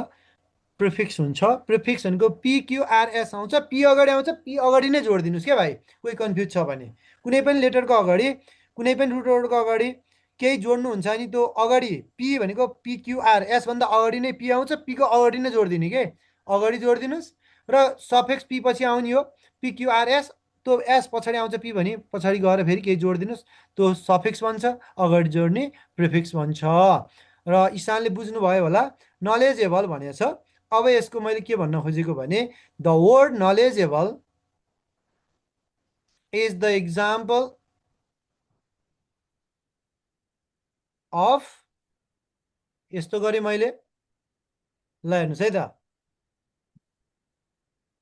प्रिफिक्स हुन्छ प्रिफिक्स भनेको पिक्युआरएस आउँछ पी अगाडि आउँछ पी अगाडि नै जोडिदिनुहोस् क्या भाइ कोही कन्फ्युज छ भने कुनै पनि लेटरको अगाडि कुनै पनि रुट वर्डको अगाडि केही जोड्नुहुन्छ नि त्यो अगाडि पी भनेको पिक्युआरएस भन्दा अगाडि नै पी आउँछ पीको अगाडि नै जोडिदिने के अगाडि जोडिदिनुहोस् र सफिक्स पी पछि आउने हो पिक्युआरएस त्यो एस पछाडि आउँछ पी भने पछाडि गएर फेरि केही जोडिदिनुहोस् त्यो सफिक्स बन्छ अगाडि जोड्ने प्रिफिक्स बन्छ र इशानले बुझ्नुभयो होला नलेजेबल भनेको छ अब यसको मैले के भन्न खोजेको भने the word knowledgeable is the example of यस्तो गरेँ मैले ल हेर्नुहोस् है त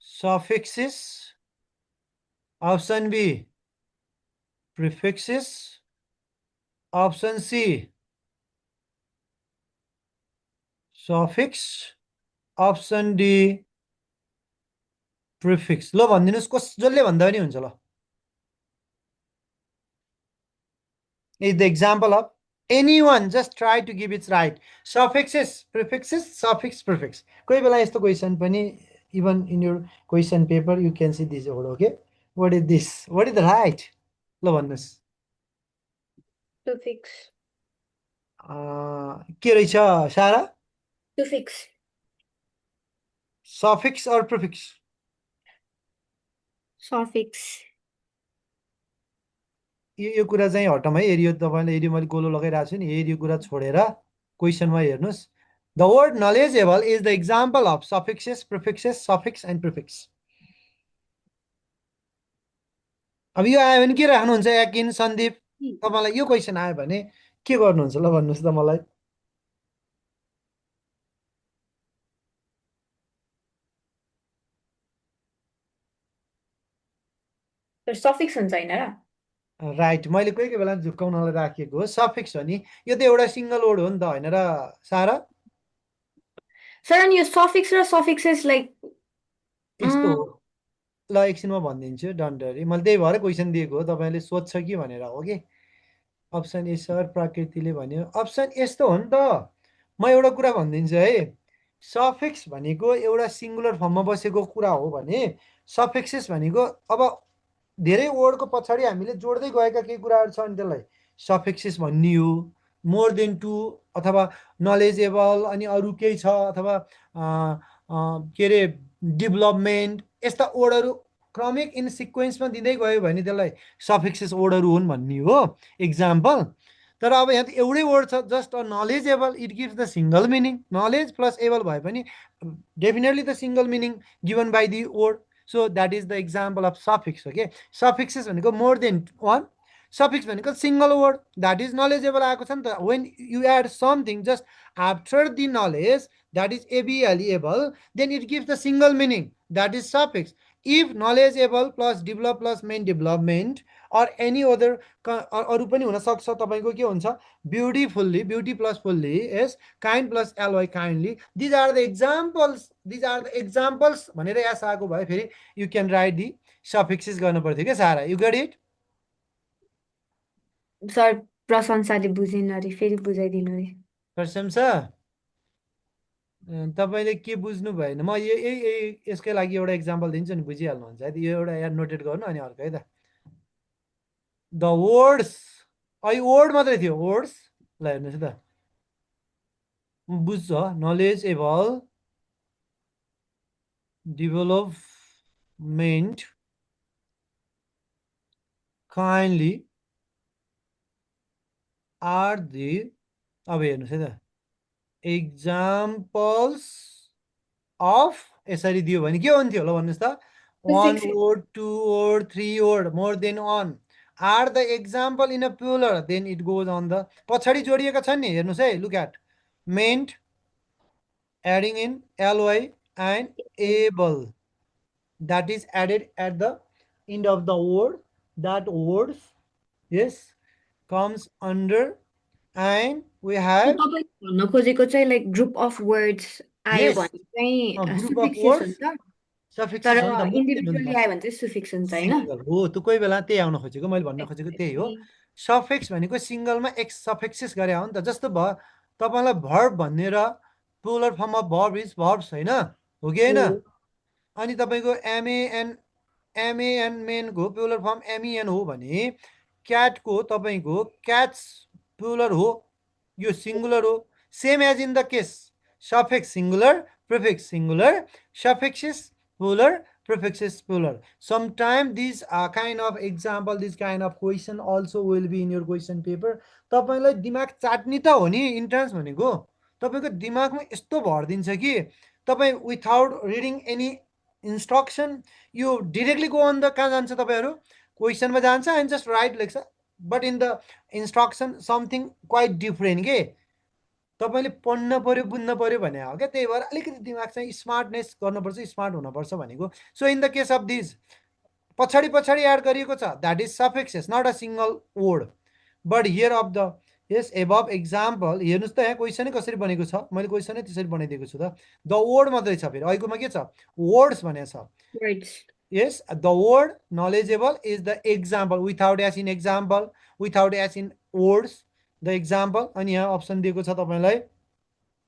suffixes option B prefixes option C suffix option D prefix ल भनिदिनुहोस् जसले भन्दा पनि हुन्छ ल is the example of anyone just try to give its right suffixes prefixes suffix prefix कोही बेला यस्तो क्वेशन पनि even in your question paper you can see this word okay what is this what is the right ल भन्नुस् suffix के रहेछ सारा suffix suffix or prefix suffix यो कुरा चाहिँ हटम है हेरियो तपाईले हेरियो मैले गोलो लगाइरहेको छु नि हेरियो कुरा छोडेर क्वेशनमा हेर्नुस् the word knowledgeable is the example of suffixes prefixes suffix and prefix अब यो आयो भने के राख्नुहुन्छ याकिन सन्दीप तपाईलाई यो क्वेशन आयो भने के गर्नुहुन्छ ल भन्नुस् त मलाई सफिक्स हुन्छ हैन र राइट मैले कोही बेला झुक्काउनलाई राखेको हो सफिक्स हो नि यो त एउटा सिंगल वर्ड हो नि त हैन र सारा सर अनि यो सफिक्स र सफिक्सेस लाइक यस्तो हो ल एकछिनमा भनिदिन्छु डन्ट वरी मैले त्यही भएर क्वेसन दिएको हो तपाईले सोध्छ कि भनेर हो कि अप्सन ए सर प्रकृतिले भन्यो अप्सन यस्तो हो नि त म एउटा कुरा भनिदिन्छु है सफिक्स भनेको एउटा सिंगुलर फर्ममा बसेको कुरा हो भने सफिक्सेस भनेको अब धेरै वर्डको पछाडि हामीले जोड्दै गएका केही कुराहरू छन् त्यसलाई सफिक्सेस भन्ने हो मोर देन टु अथवा नलेजेबल अनि अरू केही छ अथवा के अरे डेभलपमेन्ट यस्ता वर्डहरू क्रमिक इन सिक्वेन्समा दिँदै गयो भने त्यसलाई सफिक्सेस वर्डहरू हुन् भन्ने हो एक्जाम्पल तर अब यहाँ त एउटै वर्ड छ just a knowledgeable it gives the single meaning knowledge plus able भए पनि definitely the single meaning given by the word so that is the example of suffix okay suffixes भनेको more than one suffix भनेको single word that is knowledgeable आएको छ नि त when you add something just after the knowledge that is able then it gives the single meaning that is suffix if knowledgeable plus develop plus men development or any other अरू पनि हुनसक्छ तपाईँको के हुन्छ ब्युटिफुल्ली ब्युटी प्लस फुल्ली यस kind plus L Y kindly these are the examples भनेर यास आएको भए फेरि you can write the suffixes गर्नु पर्थ्यो क्या सारा यु गेट इट सर प्रशंसाले बुझेन अरे फेरि बुझाइदिनु अरे प्रशंसा तपाईँले के बुझ्नु भएन म यसकै लागि एउटा इक्जाम्पल दिन्छु नि बुझिहाल्नुहुन्छ है यो एउटा यहाँ नोटेट गर्नु अनि अर्को है त द वर्ड्स अहिले वर्ड मात्रै थियो वर्ड्स ल हेर्नुहोस् है त बुझ्छ knowledgeable development kindly are the अब हेर्नुहोस् है त एक्जाम्पल्स अफ यसरी दियो भने के हुन्थ्यो ल भन्नुहोस् त 1 word 2 word 3 word more than one are the example in a plural then it goes on the पछाडि जोडिएका छन् नि हेर्नुहोस् है look at meant adding in ly and able that is added at the end of the word that words yes comes under and we have तपाईँ भन्न खोजेको चाहिँ लाइक ग्रुप अफ वर्ड्स आयो Yes. भने चाहिँ group of सुफिक्सेस words हुन्छ suffixes तर हो नि त, इन्डिभिजुअली आयो भने चाहिँ सुफिक्स हुन्छ होइन सिंगल हो त्यो कोही बेला त्यही आउन खोजेको मैले भन्न खोजेको त्यही हो सफिक्स भनेको सिंगलमा एक्स सफिक्सेस गरे हो नि त जस्तो भयो तपाईँलाई भर्ब भनेर प्लुरल फर्ममा भर्ब इज भर्ब्स होइन हो कि होइन अनि तपाईँको एमएएन मेनको प्लुरल फर्म एमइएन हो भने क्याटको तपाईँको क्याट्स प्लुरल हो यो सिंगुलर हो same as in the case suffix singular prefix singular suffixes plural prefixes plural sometime these kind of example this kind of question also will be in your question paper तपाईलाई दिमाग चाट्नी त हो नि entrance भनेको तपाईको दिमागमा यस्तो भर दिन्छ कि तपाई विथआउट रिडिङ एनी इन्स्ट्रक्सन यो डाइरेक्टली गो अन द कहाँ जान्छ तपाईहरु क्वेशनमा जान्छ एन्ड जस्ट राइट लेख्छ but in the instruction something quite different के तपाईले पढ्न पर्यो बुझ्न पर्यो भने हो क्या त्यही भएर अलिकति दिमाग चाहिँ स्मार्टनेस गर्नुपर्छ स्मार्ट हुनुपर्छ भनेको so in the case of this पछाडि पछाडि एड गरिएको छ that is suffixes not a single word but here of the यस एबभ एक्जाम्पल हेर्नुहोस् त यहाँ क्वेसनै कसरी बनेको छ मैले क्वेसनै त्यसरी बनाइदिएको छु त द वर्ड मात्रै छ फेरि अहिलेकोमा के छ वर्ड्स भनेको छ yes the word knowledgeable is the example without as in example without as in words the example अनि यहाँ अप्सन दिएको छ तपाईलाई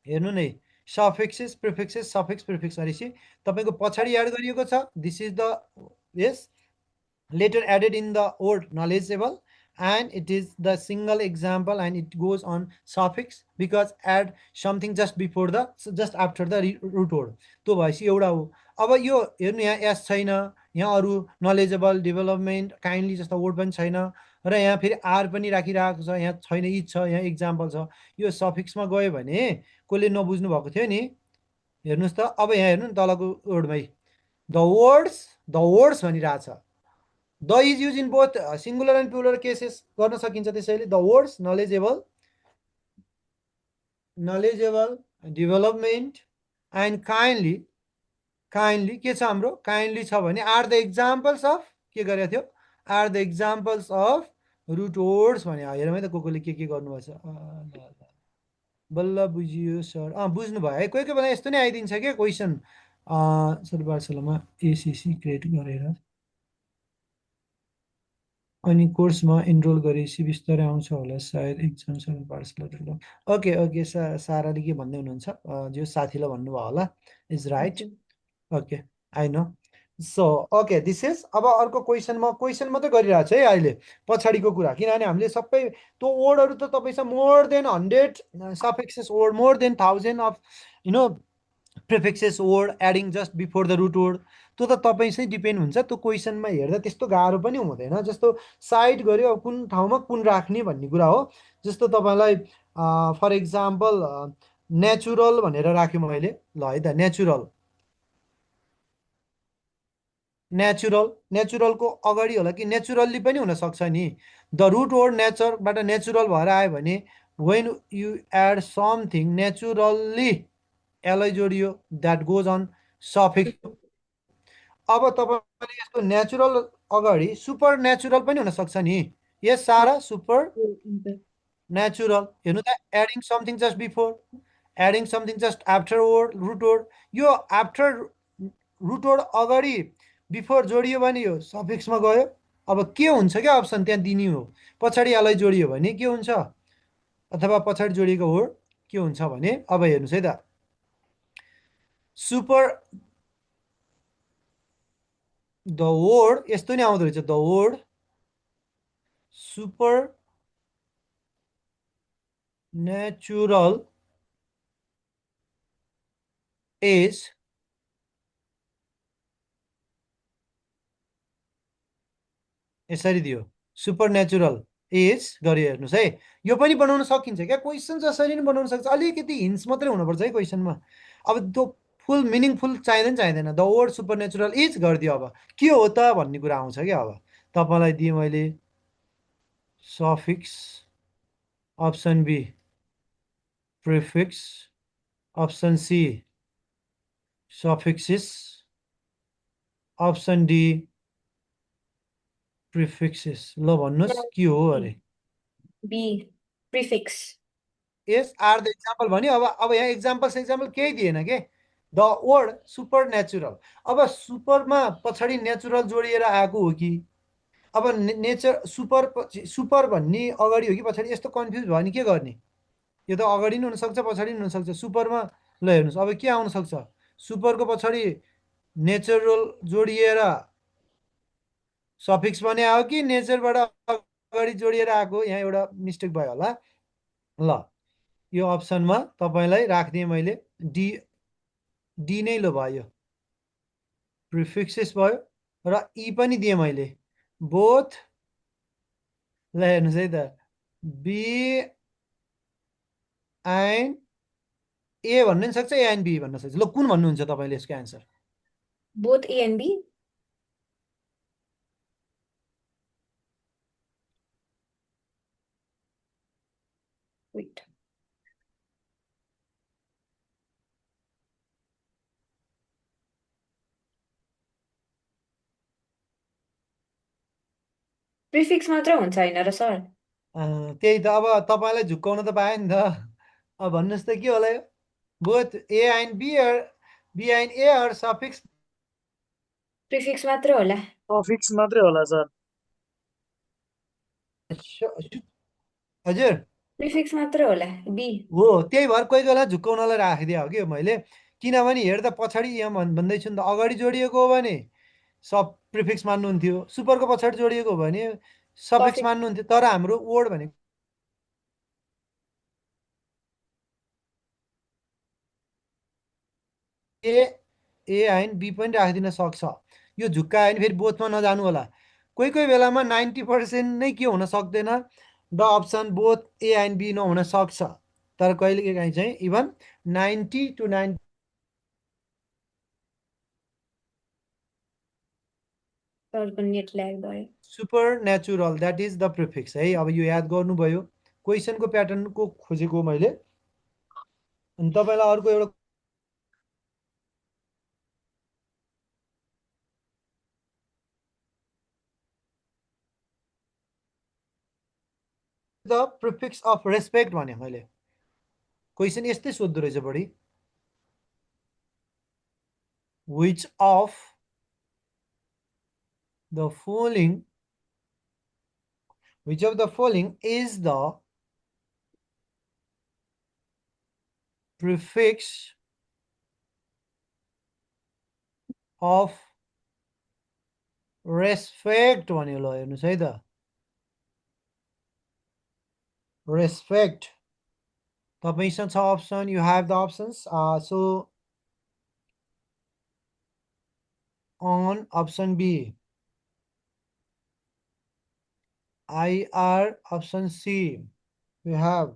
हेर्नु नै suffixes prefixes suffix prefix भनेपछि तपाईको पछाडी एड गरिएको छ this is the yes later added in the word knowledgeable and it is the single example and it goes on suffix because add something just before the just after the root word त्यो भएपछि एउटा हो अब यो हेर्नु यहाँ S छैन यहाँ अरु नलेजेबल डेभलपमेन्ट काइन्डली जस्तो वर्ड पनि छैन र यहाँ फेरि आर पनि राखिरहेको छ यहाँ छैन इज छ यहाँ एक्जाम्पल छ यो सफिक्समा गयो भने कोले नबुझ्नु भएको थियो नि हेर्नुस् त अब यहाँ हेर्नु नि तलको वर्डमै द वर्ड्स भनिरहेछ the is use in both singular and plural cases गर्न सकिन्छ त्यसैले the words knowledgeable development and kindly के छ हाम्रो काइन्डली छ भने आर द एक्जाम्पल्स अफ के गरेको थियो are the examples of root words भने हेरौँ है त कोले के गर्नुभएछ बल्ल बुझियो सर बुझ्नु भयो है कोही बेला यस्तो नै आइदिन्छ क्या क्वेसन सर पाठशालामा एसिसी क्रिएट गरेर अनि कोर्समा इनरोल गरेपछि बिस्तारै आउँछ होला सायद एक्जाम सर पाठशाला ओके साराले के भन्दै हुनुहुन्छ जो साथीलाई भन्नुभयो होला is right okay I know so okay this is अब अर्को क्वेसन मात्रै गरिरहेको छु है अहिले पछाडिको कुरा किनभने हामीले सबै त्यो वर्डहरू त तपाईसँग more than 100 suffixes word more than 1000 of you know prefixes word adding just before the root word त्यो त तपाईँ चाहिँ डिपेन्ड हुन्छ त्यो क्वेसनमा हेर्दा त्यस्तो गाह्रो पनि हुँदैन जस्तो साइड गर्यो कुन ठाउँमा कुन राख्ने भन्ने कुरा हो जस्तो तपाईँलाई फर एक्जाम्पल नेचुरल भनेर राख्यो मैले ल है त नेचुरलको अगाडि होला कि नेचुरल्ली पनि हुनसक्छ नि द रुट वर्ड नेचरबाट नेचुरल भएर आयो भने when you add something naturally L Y जोडियो द्याट गोज अन सफिक्स अब तपाईँले यसको नेचुरल अगाडि सुपर नेचुरल पनि हुनसक्छ नि। यस सारा सुपर नेचुरल हेर्नु त adding something just before adding something just after word root word यो आफ्टर रुट वर्ड अगाडि बिफोर जोडियो भने यो सफिक्समा गयो। अब के हुन्छ क्या अप्सन त्यहाँ दिने हो पछाडि यसलाई जोडियो भने के हुन्छ अथवा पछाडि जोडिएको वर्ड के हुन्छ भने अब हेर्नुहोस् है त सुपर द वर्ड यस्तो नि आउँदो रहेछ the word super natural is यसरी दियो सुपर नेचुरल इज गरी हेर्नुहोस् है यो पनि बनाउन सकिन्छ क्या क्वेसन जसरी नै बनाउन सक्छ अलिकति हिन्ट्स मात्रै हुनुपर्छ है क्वेसनमा। अब त्यो फुल मिनिङफुल चाहिँदैन the word super natural is गरिदियो अब के हो त भन्ने कुरा आउँछ क्या। अब तपाईँलाई दिएँ मैले suffix option B prefix option C suffixes option D prefixes ल भन्नुहोस् के हो अरे B prefix yes are the example भन्यो। अब यहाँ एक्जाम्पल केही दिएन के द वर्ड सुपर नेचुरल अब सुपरमा पछाडि नेचुरल जोडिएर आएको हो कि अब नेचर सुपर भन्ने अगाडि हो कि पछाडि यस्तो कन्फ्युज भयो भने के गर्ने यो त अगाडि नि हुनसक्छ पछाडि नि हुनसक्छ सुपरमा ल हेर्नुहोस् अब के आउन सक्छ सुपरको पछाडि नेचुरल जोडिएर सफिक्स पनि आयो कि नेचरबाट अगाडि जोडिएर आएको यहाँ एउटा मिस्टेक भयो होला ल यो अप्सनमा तपाईँलाई राखिदिएँ मैले डी डी नै लो भयो प्रिफिक्सेस भयो र ई पनि दिएँ मैले बोथ ल हेर्नुहोस् है त बी एन्ड ए भन्नु नि सक्छ ए एन्ड बी भन्न सक्छ ल कुन भन्नुहुन्छ तपाईँले यसको answer both A and B wait prefix मात्र हुन्छ होइन र सर त्यही त अब तपाईँलाई झुक्काउन त पाएँ नि त अब भन्नुहोस् त के होला यो both A and B B and A are suffix prefix मात्र होला सफिक्स मात्रै होला सर हजुर प्रिफिक्स मात्र होला बी हो त्यही भएर कोही बेला झुक्काउनलाई राखिदिएको हो कि मैले किनभने हेर्दा पछाडि यहाँ भन्दैछु नि त अगाडि जोडिएको हो भने सब प्रिफिक्स मान्नुहुन्थ्यो सुपरको पछाडि जोडिएको हो भने सफिक्स Suffix. मान्नुहुन्थ्यो तर हाम्रो वर्ड भनेको ए ए एन्ड बी पनि राखिदिन सक्छ यो झुक्कायो भने फेरि बोथमा नजानु होला कोही बेलामा 90% नै के हुन सक्दैन the option both A and B नहुन सक्छ तर कहिले काहीँ चाहिँ इभन 90 to 90 सरको नेट ल्याग भयो super natural that is the prefix है। अब यो याद गर्नुभयो क्वेसनको प्याटर्नको खोजेको मैले अनि तपाईँलाई अर्को एउटा द प्रिफिक्स अफ रेस्पेक्ट भने मैले क्वेसन यस्तै सोध्दो रहेछ बढी which of the following is the prefix of respect भन्यो ल हेर्नुहोस् है त respect तपाईँसँग छ option you have the options so on option B IR option C we have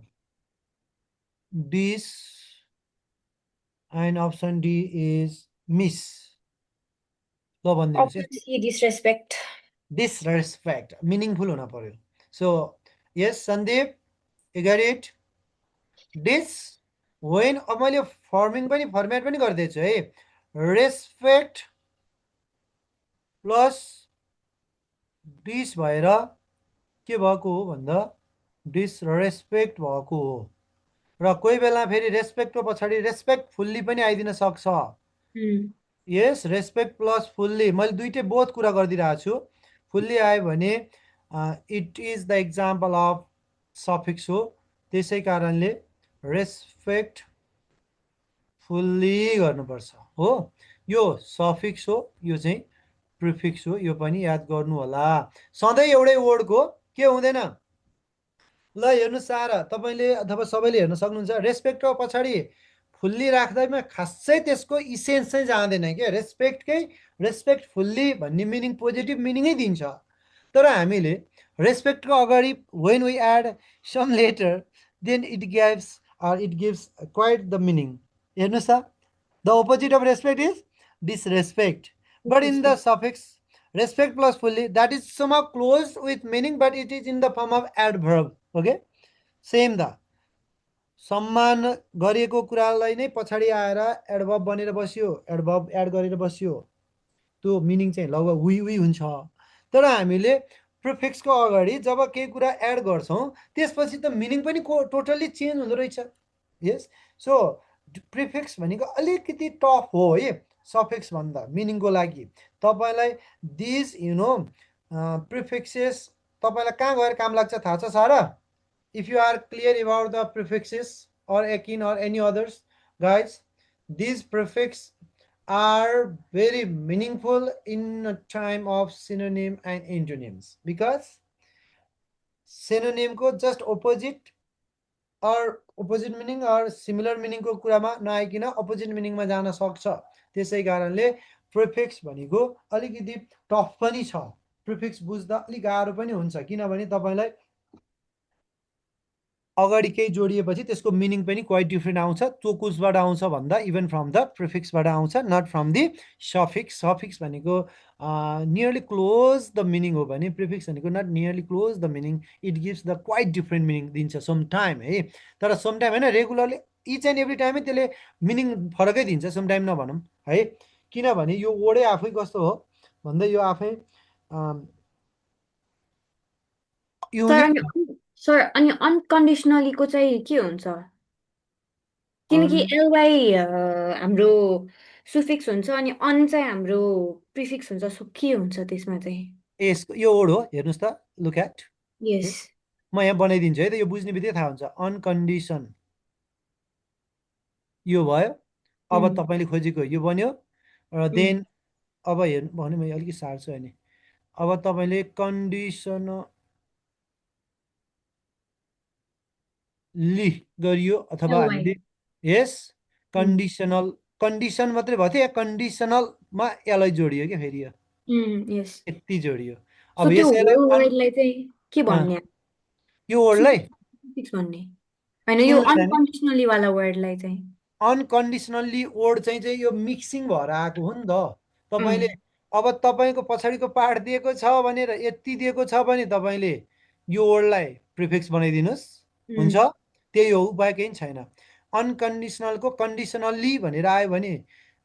this and option D is miss ल भनिदिनुहोस् option C disrespect disrespect meaningful हुन पर्यो so yes Sandeep you got it this when अब मैले format पनि गरिदिएछु है respect plus dish भएर के भएको हो भन्दा डिसरेस्पेक्ट भएको हो र कोही बेला फेरि रेस्पेक्टको पछाडि रेस्पेक्टफुल्ली पनि आइदिन सक्छ यस रेस्पेक्ट प्लस फुल्ली मैले दुइटै बोथ कुरा गरिदिरहेको छु फुल्ली आयो भने it is the example of suffix हो त्यसै कारणले रेस्पेक्ट फुल्ली गर्नुपर्छ हो यो सफिक्स हो यो चाहिँ प्रिफिक्स हो यो पनि याद गर्नु होला सधैँ एउटै वर्डको के हुँदैन ल हेर्नु सारा तपाईँले अथवा सबैले हेर्न सक्नुहुन्छ रेस्पेक्टको पछाडि फुल्ली राख्दैमा खासै त्यसको इसेन्स चाहिँ जाँदैन क्या रेस्पेक्ट फुल्ली भन्ने मिनिङ पोजिटिभ मिनिङै दिन्छ तर हामीले रेस्पेक्टको अगाडि when we add some letter then it gives quite the meaning हेर्नुहोस् त the opposite of respect is disrespect but in the suffix respect plus fully that is somehow close with meaning but it is in the form of adverb okay same the सम्मान गरिएको कुरालाई नै पछाडि आएर adverb बनेर बस्यो adverb add गरेर बस्यो त्यो मिनिङ चाहिँ लगभग वी हुन्छ तर हामीले प्रिफिक्सको अगाडि जब केही कुरा एड गर्छौँ त्यसपछि त मिनिङ पनि टोटल्ली चेन्ज हुँदो रहेछ यस सो प्रिफिक्स भनेको अलिकति टफ हो है सफिक्स भन्दा मिनिङको लागि तपाईँलाई दिस प्रिफिक्सेस तपाईँलाई कहाँ गएर काम लाग्छ थाहा छ सारा if you are clear about the prefixes or akin or any others guys these prefixes are very meaningful in a time of synonym and antonyms because synonym ko just opposite or opposite meaning or similar meaning को कुरामा नआइकिन opposite meaning मा जान सक्छ त्यसै कारणले prefix भनेको अलिकति tough पनि छ प्रिफिक्स बुझ्दा अलिक गाह्रो पनि हुन्छ किनभने तपाईलाई अगाडि केही जोडिएपछि त्यसको मिनिङ पनि क्वाइट डिफरेन्ट आउँछ त्यो कुसबाट आउँछ भन्दा इभन फ्रम द प्रिफिक्सबाट आउँछ not from the suffix suffix भनेको नियरली क्लोज द मिनिङ हो भने प्रिफिक्स भनेको not nearly close the meaning it gives the quite different meaning दिन्छ सम टाइम है तर सम टाइम होइन रेगुलरली इच एन्ड एभ्री टाइमै त्यसले मिनिङ फरकै दिन्छ सम टाइम नभनौँ है किनभने यो वर्डै आफै कस्तो हो भन्दा यो आफै सर अनि अनकन्डिसनलीको चाहिँ के हुन्छ किनकि एलवाई हाम्रो सुफिक्स हुन्छ अनि अन चाहिँ हाम्रो प्रिफिक्स हुन्छ सो के हुन्छ त्यसमा चाहिँ यसको यो वर्ड हो हेर्नुहोस् त लुक एट यस म यहाँ बनाइदिन्छु है त यो बुझ्ने बित्तिकै थाहा हुन्छ अनकन्डिसन यो भयो अब तपाईँले खोजेको यो बन्यो र देन अब हेर्नु भने मैले अलिकति सार्छु होइन अब तपाईँले कन्डिसनली गरियो अथवा हामीले यस कन्डिसनल कन्डिसन मात्रै भयो थियो कन्डिसनलमा एलआई जोडियो क्या फेरि यो यति जोडियो अब यसलाई चाहिँ के भन्ने यो वर्डलाई भन्ने हैन यो अनकन्डिसनली वाला वर्डलाई चाहिँ अनकन्डिसनल्ली वर्ड चाहिँ यो मिक्सिङ भएर आएको हो नि त तपाईँले अब तपाईँको पछाडिको पार्ट दिएको छ भनेर यति दिएको छ भने तपाईँले यो वर्डलाई प्रिफिक्स बनाइदिनुहोस् हुन्छ त्यही हो उपाय केही छैन अनकन्डिसनलको कन्डिसनल्ली भनेर आयो भने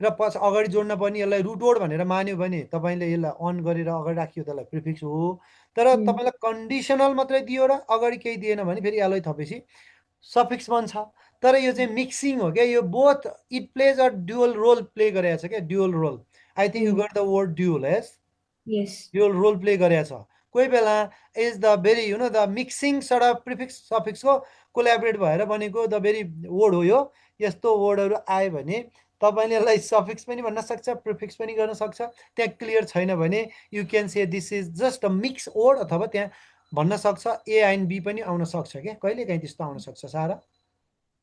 र अगाडि जोड्न पनि यसलाई रुट वर्ड भनेर मान्यो भने तपाईँले यसलाई अन गरेर अगाडि राखियो त्यसलाई प्रिफिक्स हो तर तपाईँलाई कन्डिसनल मात्रै दियो र अगाडि केही दिएन भने फेरि यसलाई थपेपछि सफिक्स बन्छ तर यो चाहिँ मिक्सिङ हो क्या यो both it plays a dual role play गरेको छ क्या dual role I think you got the word dual yes dual role play गरेको छ कोही बेला is the very the mixing sort of prefix सफिक्सको कोल्याबरेट भएर बनेको द भेरी वर्ड हो यो यस्तो वर्डहरू आयो भने तपाईँले यसलाई सफिक्स पनि भन्न सक्छ प्रिफिक्स पनि गर्न सक्छ त्यहाँ क्लियर छैन भने you can say this is just a mix word अथवा त्यहाँ भन्न सक्छ ए एन्ड बी पनि आउन सक्छ क्या कहिले काहीँ त्यस्तो आउन सक्छ सारा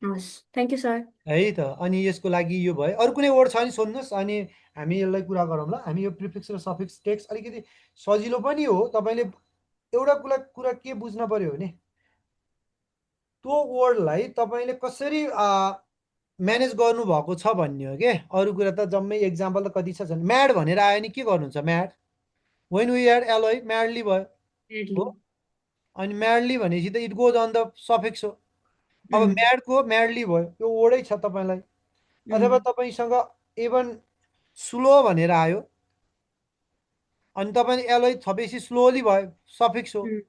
थ्याङ्क यू सर है त अनि यसको लागि यो भयो अरू कुनै वर्ड छ भने सोध्नुहोस् अनि हामी यसलाई कुरा गरौँ ल हामी यो प्रिफिक्स र सफिक्स टेक्स्ट अलिकति सजिलो पनि हो तपाईँले एउटा कुरा के बुझ्न पर्यो भने त्यो वर्डलाई तपाईँले कसरी म्यानेज गर्नुभएको छ भन्ने हो क्या अरू कुरा त जम्मै एक्जाम्पल त कति छ म्याड भनेर आयो नि के गर्नुहुन्छ mad when we add L Y madly भयो हो अनि म्याडली भनेपछि त it goes on the suffix हो अब म्याडको म्याडली भयो यो वर्डै छ तपाईँलाई अथवा तपाईँसँग इभन स्लो भनेर आयो अनि तपाईँले एलोई थपेपछि स्लोली भयो सफिक्स हो। उम्,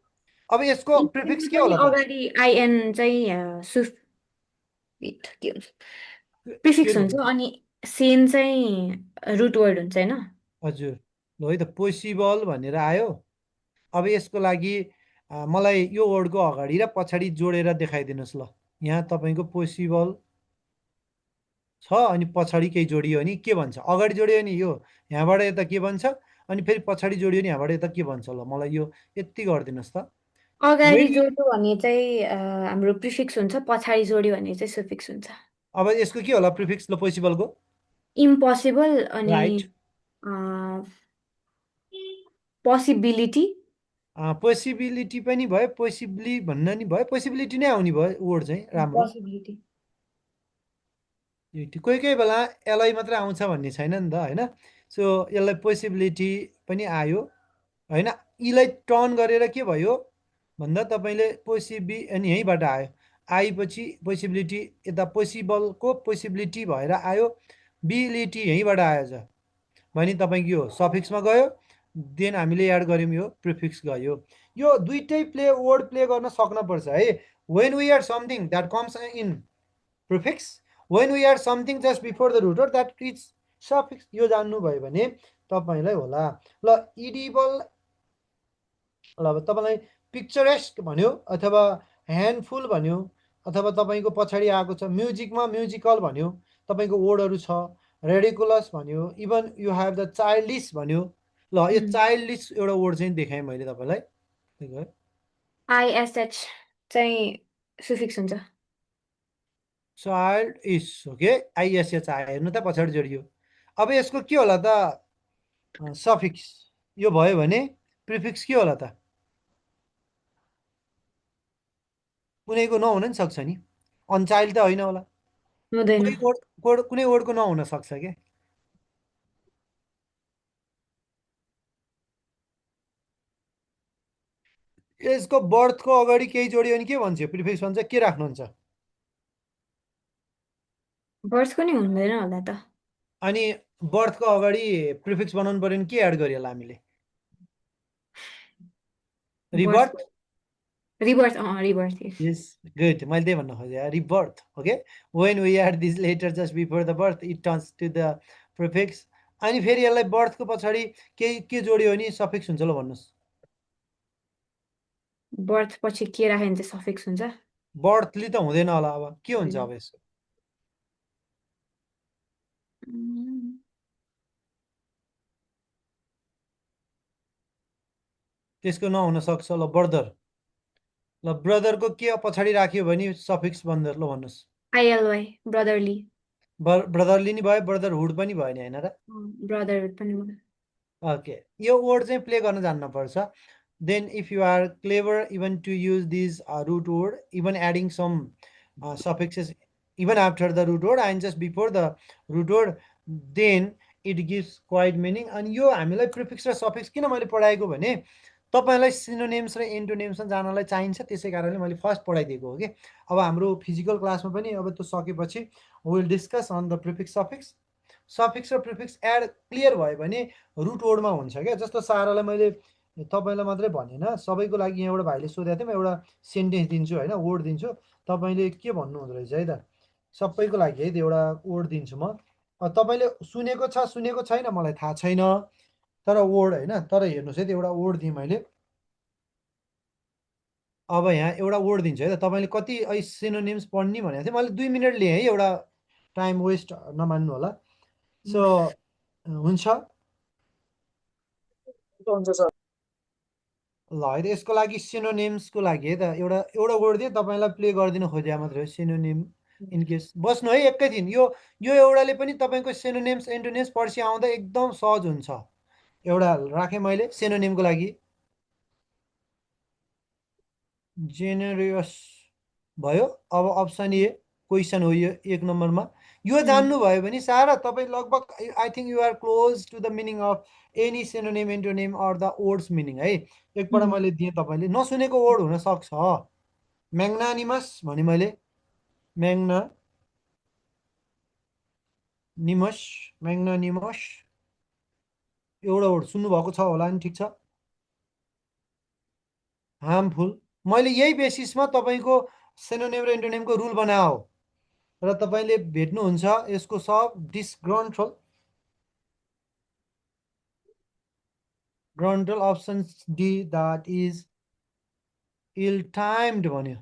अब यसको प्रिफिक्स इङ्ग्लिसमा के पनि होला त? अगाडि आइएन चाहिँ सुफिट के हुन्छ के प्रिफिक्स हुन्छ भन्नु? अनि सेन चाहिँ रुट वर्ड हुन्छ होइन? हजुर ल है त पोसिबल भनेर आयो। अब यसको लागि मलाई यो वर्डको अगाडि र पछाडि जोडेर देखाइदिनुहोस् ल। यहाँ तपाईँको पोसिबल छ अनि पछाडि केही जोडियो भने के भन्छ? अगाडि जोडियो भने यो यहाँबाट यता के भन्छ, अनि फेरि पछाडि जोडियो भने यहाँबाट यता के भन्छ? ल मलाई यो यति गरिदिनुहोस् त। अगाडि When- जोड्यो भने चाहिँ हाम्रो प्रिफिक्स हुन्छ, पछाडि जोड्यो भने चाहिँ सुफिक्स हुन्छ। अब यसको के होला प्रिफिक्स ल पोसिबलको? इम्पोसिबल अनि राइट। पोसिबिलिटी पोसिबिलिटी पनि भयो, पोसिबली भन्न नि भयो, पोसिबिलिटी नै आउने भयो वर्ड चाहिँ राम्रो। पोसिबिलिटी कोही कोही बेला एलआई मात्रै आउँछ भन्ने छैन नि त होइन। सो यसलाई पोसिबिलिटी पनि आयो होइन। यीलाई टर्न गरेर के भयो भन्दा तपाईँले अनि यहीँबाट आयो, आएपछि पोसिबिलिटी यता पोसिबलको पोसिबिलिटी भएर आयो, बिलिटी यहीँबाट आएछ भने तपाईँको यो सफिक्समा गयो, देन हामीले एड गऱ्यौँ यो प्रिफिक्स गयो। यो दुइटै वर्ड प्ले गर्न सक्नुपर्छ है। When we are something that comes in prefix, when we add something just before the root word that is suffix, यो जान्नुभयो भने तपाईँलाई होला। ल इडिबल, ल अब तपाईँलाई पिक्चरेस्क भन्यो अथवा ह्यान्डफुल भन्यो अथवा तपाईँको पछाडि आएको छ म्युजिकमा म्युजिकल भन्यो, तपाईँको वर्डहरू छ, रेडिकुलस भन्यो, even you have the childish भन्यो। ल यो चाइल्डिस एउटा वर्ड चाहिँ देखाएँ मैले तपाईँलाई। आइएसएच चाहिँ सुफिक्स हुन्छ। चाइल्ड इस ओके, आइएसएच आयो हेर्नु त पछाडि जोडियो। अब यसको के होला त सफिक्स? यो भयो भने प्रिफिक्स के होला त? कुनैको नहुन नि सक्छ नि, अनचाइल्ड त होइन होला, हुँदैन। कुनै वर्डको नहुन सक्छ क्या। यसको बर्थको अगाडि केही जोडियो भने के भन्छ? प्रिफिक्स भन्छ, के राख्नुहुन्छ? बर्थको नि हुँदैन होला त। अनि बर्थको अगाडि प्रिफिक्स बनाउनु पर्यो भने के एड गरियो होला हामीले? Rebirth. Rebirth rebirth yes good, मैले त्यही भन्न खोजेँ, rebirth. Okay, when we add this letter just before the birth it turns to the prefix. अनि फेरि यसलाई बर्थको पछाडि केही के जोडियो भने सफिक्स हुन्छ? ल भन्नुहोस्। बर्थ पछि के राख्यो भने चाहिँ सफिक्स हुन्छ? बर्थली त हुँदैन होला, अब के हुन्छ अब यसको? त्यसको नहुन सक्छ। ल ब्रदर, ल ब्रदरको के पछाडि राख्यो भने सफिक्स बन्दर? ल भन्नुहोस्। आइएलवाई ब्रदरली। ब्रदरली नि भयो, ब्रदरहुड पनि भयो नि होइन र? ब्रदरहुड पनि भयो। ओके, यो वर्ड चाहिँ प्ले गर्न जान्नुपर्छ। Then if you are clever even to use this root word, even adding some suffixes even after the root word and just before the root word, then it gives quite meaning. अनि यो हामीलाई prefix र suffix किन मैले पढाएको भने तपाईँलाई synonyms र एन्टोनिम्समा जानलाई चाहिन्छ, त्यसै कारणले मैले फर्स्ट पढाइदिएको हो कि। अब हाम्रो फिजिकल क्लासमा पनि अब त्यो सकेपछि will discuss on the prefix suffix. Suffix र प्रिफिक्स एड क्लियर भयो भने रुट वर्डमा हुन्छ क्या। जस्तो सारालाई मैले तपाईँलाई मात्रै भनेन, सबैको लागि यहाँ एउटा भाइले सोधेको थियो, म एउटा सेन्टेन्स दिन्छु होइन, वर्ड दिन्छु, तपाईँले के भन्नुहुँदो रहेछ है त, सबैको लागि है, त्यो एउटा वर्ड दिन्छु म। तपाईँले सुनेको छ सुनेको छैन मलाई थाहा छैन, तर वर्ड होइन, तर हेर्नुहोस् है, त्यो एउटा वर्ड दिएँ मैले। अब यहाँ एउटा वर्ड दिन्छु है त, तपाईँले कति सिनोनिम्स पढ्ने भनेको थिएँ मैले, 2 मिनट लिएँ है, एउटा टाइम वेस्ट नमान्नु होला। सो हुन्छ हुन्छ सर। ल है त, यसको लागि सिनोनिम्सको लागि है त एउटा वर्ड दिएँ तपाईँलाई, प्ले गरिदिनु खोजे मात्रै हो सिनोनिम। इनकेस बस्नु है एकैछिन, यो एउटाले पनि तपाईँको सिनोनिम्स एन्टोनिम्स पर्सि आउँदा एकदम सहज हुन्छ। एउटा राखेँ मैले सिनोनिमको लागि, जेनरियस भयो। अब अप्सन ए क्वेसन हो यो 1 नम्बरमा। यो जान्नुभयो भने सारा तपाईँ लगभग I think you are close to the meaning of any synonym antonym or the words meaning है। एकपल्ट मैले दिएँ, तपाईँले नसुनेको वर्ड हुनसक्छ। म्याग्नानिमस भने मैले, म्याग्नानिमस एउटा वर्ड सुन्नुभएको छ होला नि, ठिक छ। हार्मफुल। मैले यही बेसिसमा तपाईँको सिनोनिम र एन्टोनिमको रुल बनाओ र तपाईँले भेट्नुहुन्छ यसको सब disgruntle. Gruntle option D, that is ill timed भन्यो।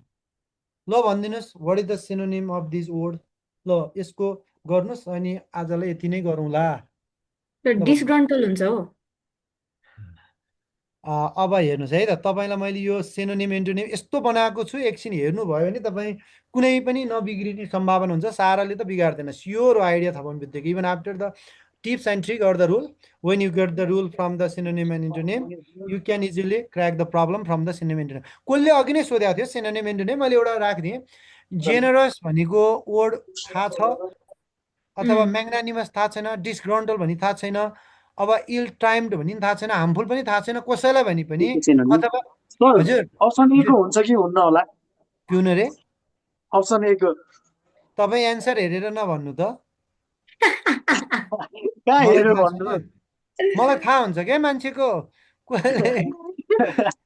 ल भनिदिनुहोस् what is the synonym of this word. ल यसको गर्नुहोस् अनि आजलाई यति नै गरौँला। डिसग्रन्टल हुन्छ हो। अब हेर्नुहोस् है त, तपाईँलाई मैले यो सिनोनिम एन्टोनिम यस्तो बनाएको छु, एकछिन हेर्नुभयो भने तपाईँ कुनै पनि नबिग्रिने सम्भावना हुन्छ। साराले त बिगार्दैन, स्योर आइडिया थाहा पाउनु बित्तिकै। Even after the tips and trick or the rule, when you get the rule from the synonym and antonym, you can easily crack the problem from the synonym antonym. कसले अघि नै सोधेको थियो synonym एन्टोनिम, मैले एउटा राखिदिएँ। जेनरस भनेको word थाहा छ अथवा म्याग्नानिमस थाहा छैन, डिसग्रन्टल भन्ने थाहा छैन, अब इल टाइम्ड भन्ने थाहा छैन, हार्मफुल पनि थाहा छैन कसैलाई भने पनि, अथवा हजुर अप्सन ए को हुन्छ कि हुन्न होला? किन रे अप्सन ए को तपाईँ एन्सर हेरेर नभन्नु त। कहाँ मलाई हेरेर थाहा भन्नु? छैन, मलाई थाहा हुन्छ क्या मान्छेको।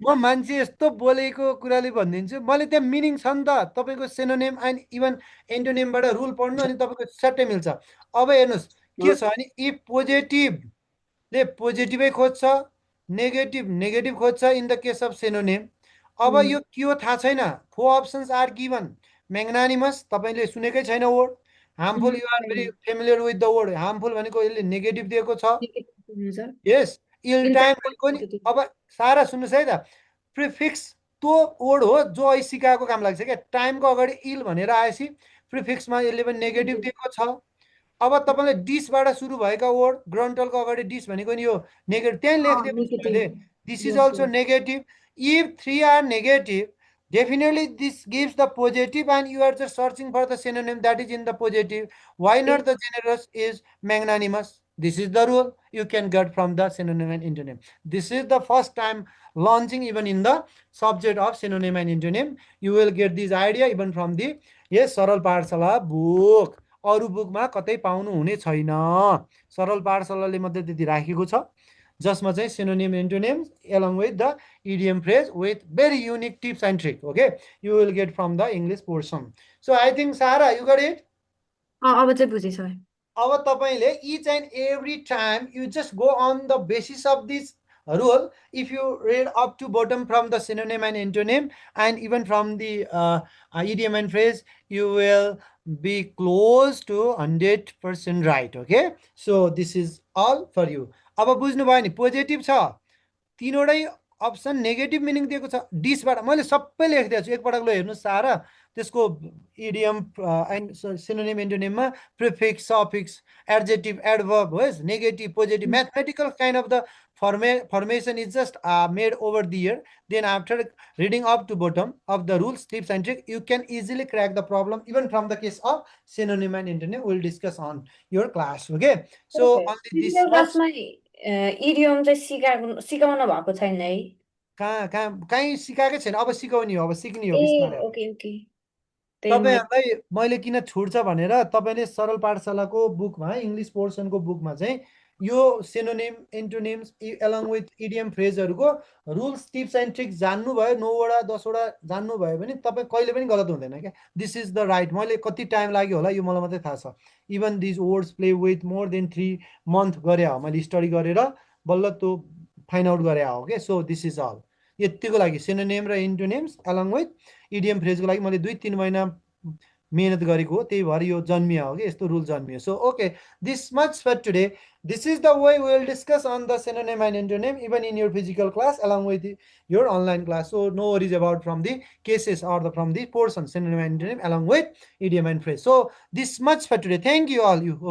म मान्छे यस्तो बोलेको कुराले भनिदिन्छु, मैले त्यहाँ मिनिङ छ नि त। तपाईँको सिनोनिम एन्ड इभन एन्टोनिमबाट रुल पढ्नु अनि तपाईँको सट्टै मिल्छ। अब हेर्नुहोस् के छ भने, इफ पोजिटिभले पोजिटिभै खोज्छ, नेगेटिभ नेगेटिभ खोज्छ in the case of synonym. अब यो के हो थाहा छैन। 4 अप्सन्स आर गिभन। म्याग्नानिमस तपाईँले सुनेकै छैन word. Harmful, you are very familiar with the word. Harmful भनेको यसले नेगेटिभ दिएको छ। यस, इल टाइम भनेको नि। अब सारा सुन्नुहोस् है त, प्रिफिक्स त्यो वर्ड हो जो अहिले सिकाएको काम लाग्छ क्या। टाइमको अगाडि इल भनेर आएपछि प्रिफिक्समा यसले पनि नेगेटिभ दिएको छ। अब तपाईँले डिसबाट सुरु भएका वर्ड, ग्रन्टलको अगाडि डिस भनेको नि यो नेगेटिभ, त्यहीँ लेखिदिएको छु मैले। This is also negative. If 3 are negative, definitely this gives the positive and you are just searching for the synonym that is in the positive. Why not the generous is magnanimous? This is the rule you can get from the synonym and antonym. This is the first time launching even in the subject of synonym and antonym. You will get this idea even from the yes सरल पाठशाला book. अरू बुकमा कतै पाउनु हुने छैन। सरल पाठशालाले मात्रै त्यति राखेको छ, जसमा चाहिँ synonym antonyms along with the idiom phrase with very unique tips and trick. Okay, you will get from the English portion. So I think Sarah, you got it. अब चाहिँ बुझेँ सर। अब तपाईले each and every time you just go on the basis of this rule. If you read up to bottom from the synonym and antonym and even from the idiom and phrase, you will be close to 100% right. Okay, so this is all for you. अब बुझ्नुभयो नि, positive छ, तीनवटै option negative meaning दिएको छ। डिसबाट मैले सबै लेखिदिएको छु, एकपटक ल हेर्नुहोस् सारा। त्यसको इडियम एन्ड सिनोनिम एन्टोनिममा प्रिफिक्स, सफिक्स, एडजेक्टिभ, एडभर्ब, होस् negative positive, mathematical kind of the formation is just made over the year. Then after reading up to bottom of the rules, tips and tricks, you can easily crack the problem even from the case of synonym and antonym. We'll discuss on your class. Okay, so on this क्लासमा idiom चाहिँ सिकाउनु भएको छैन है। कहीँ सिकाएकै छैन, अब सिकाउने हो, अब सिक्ने हो बिस्तारै। Okay okay. तपाईहरुलाई मैले किन छुट्छ भनेर तपाईले सरल पाठशालाको बुकमा, इङ्ग्लिश पोर्सनको बुकमा चाहिँ यो synonym, antonyms along with idiom फ्रेजहरुको रुल्स, टिप्स एन्ड ट्रिक्स जान्नु भयो, 9 वटा 10 वटा जान्नु भयो भने तपाई कहिले पनि गलत हुँदैन क्या। This is the right. मैले कति टाइम लाग्यो होला यो मलाई मात्रै थाहा छ। Even this words play with more than 3 month गरे हो, मैले स्टडी गरेर बल्ल त्यो फाइन्ड आउट गरे हो के। So this is all. यतिको लागि सिनोनिम र एन्टोनिम्स एलङ विथ इडियम फ्रेजको लागि मैले 2-3 महिना मेहनत गरेको हो, त्यही भएर यो जन्मियो हो कि, यस्तो रुल जन्मियो। So okay, this much for today. This is the way we will discuss on the synonym and antonym even in your physical class along with your online class. So no worries about from the cases or from the portion synonym and antonym along with idiom and phrase. So this much for today. Thank you all. Okay.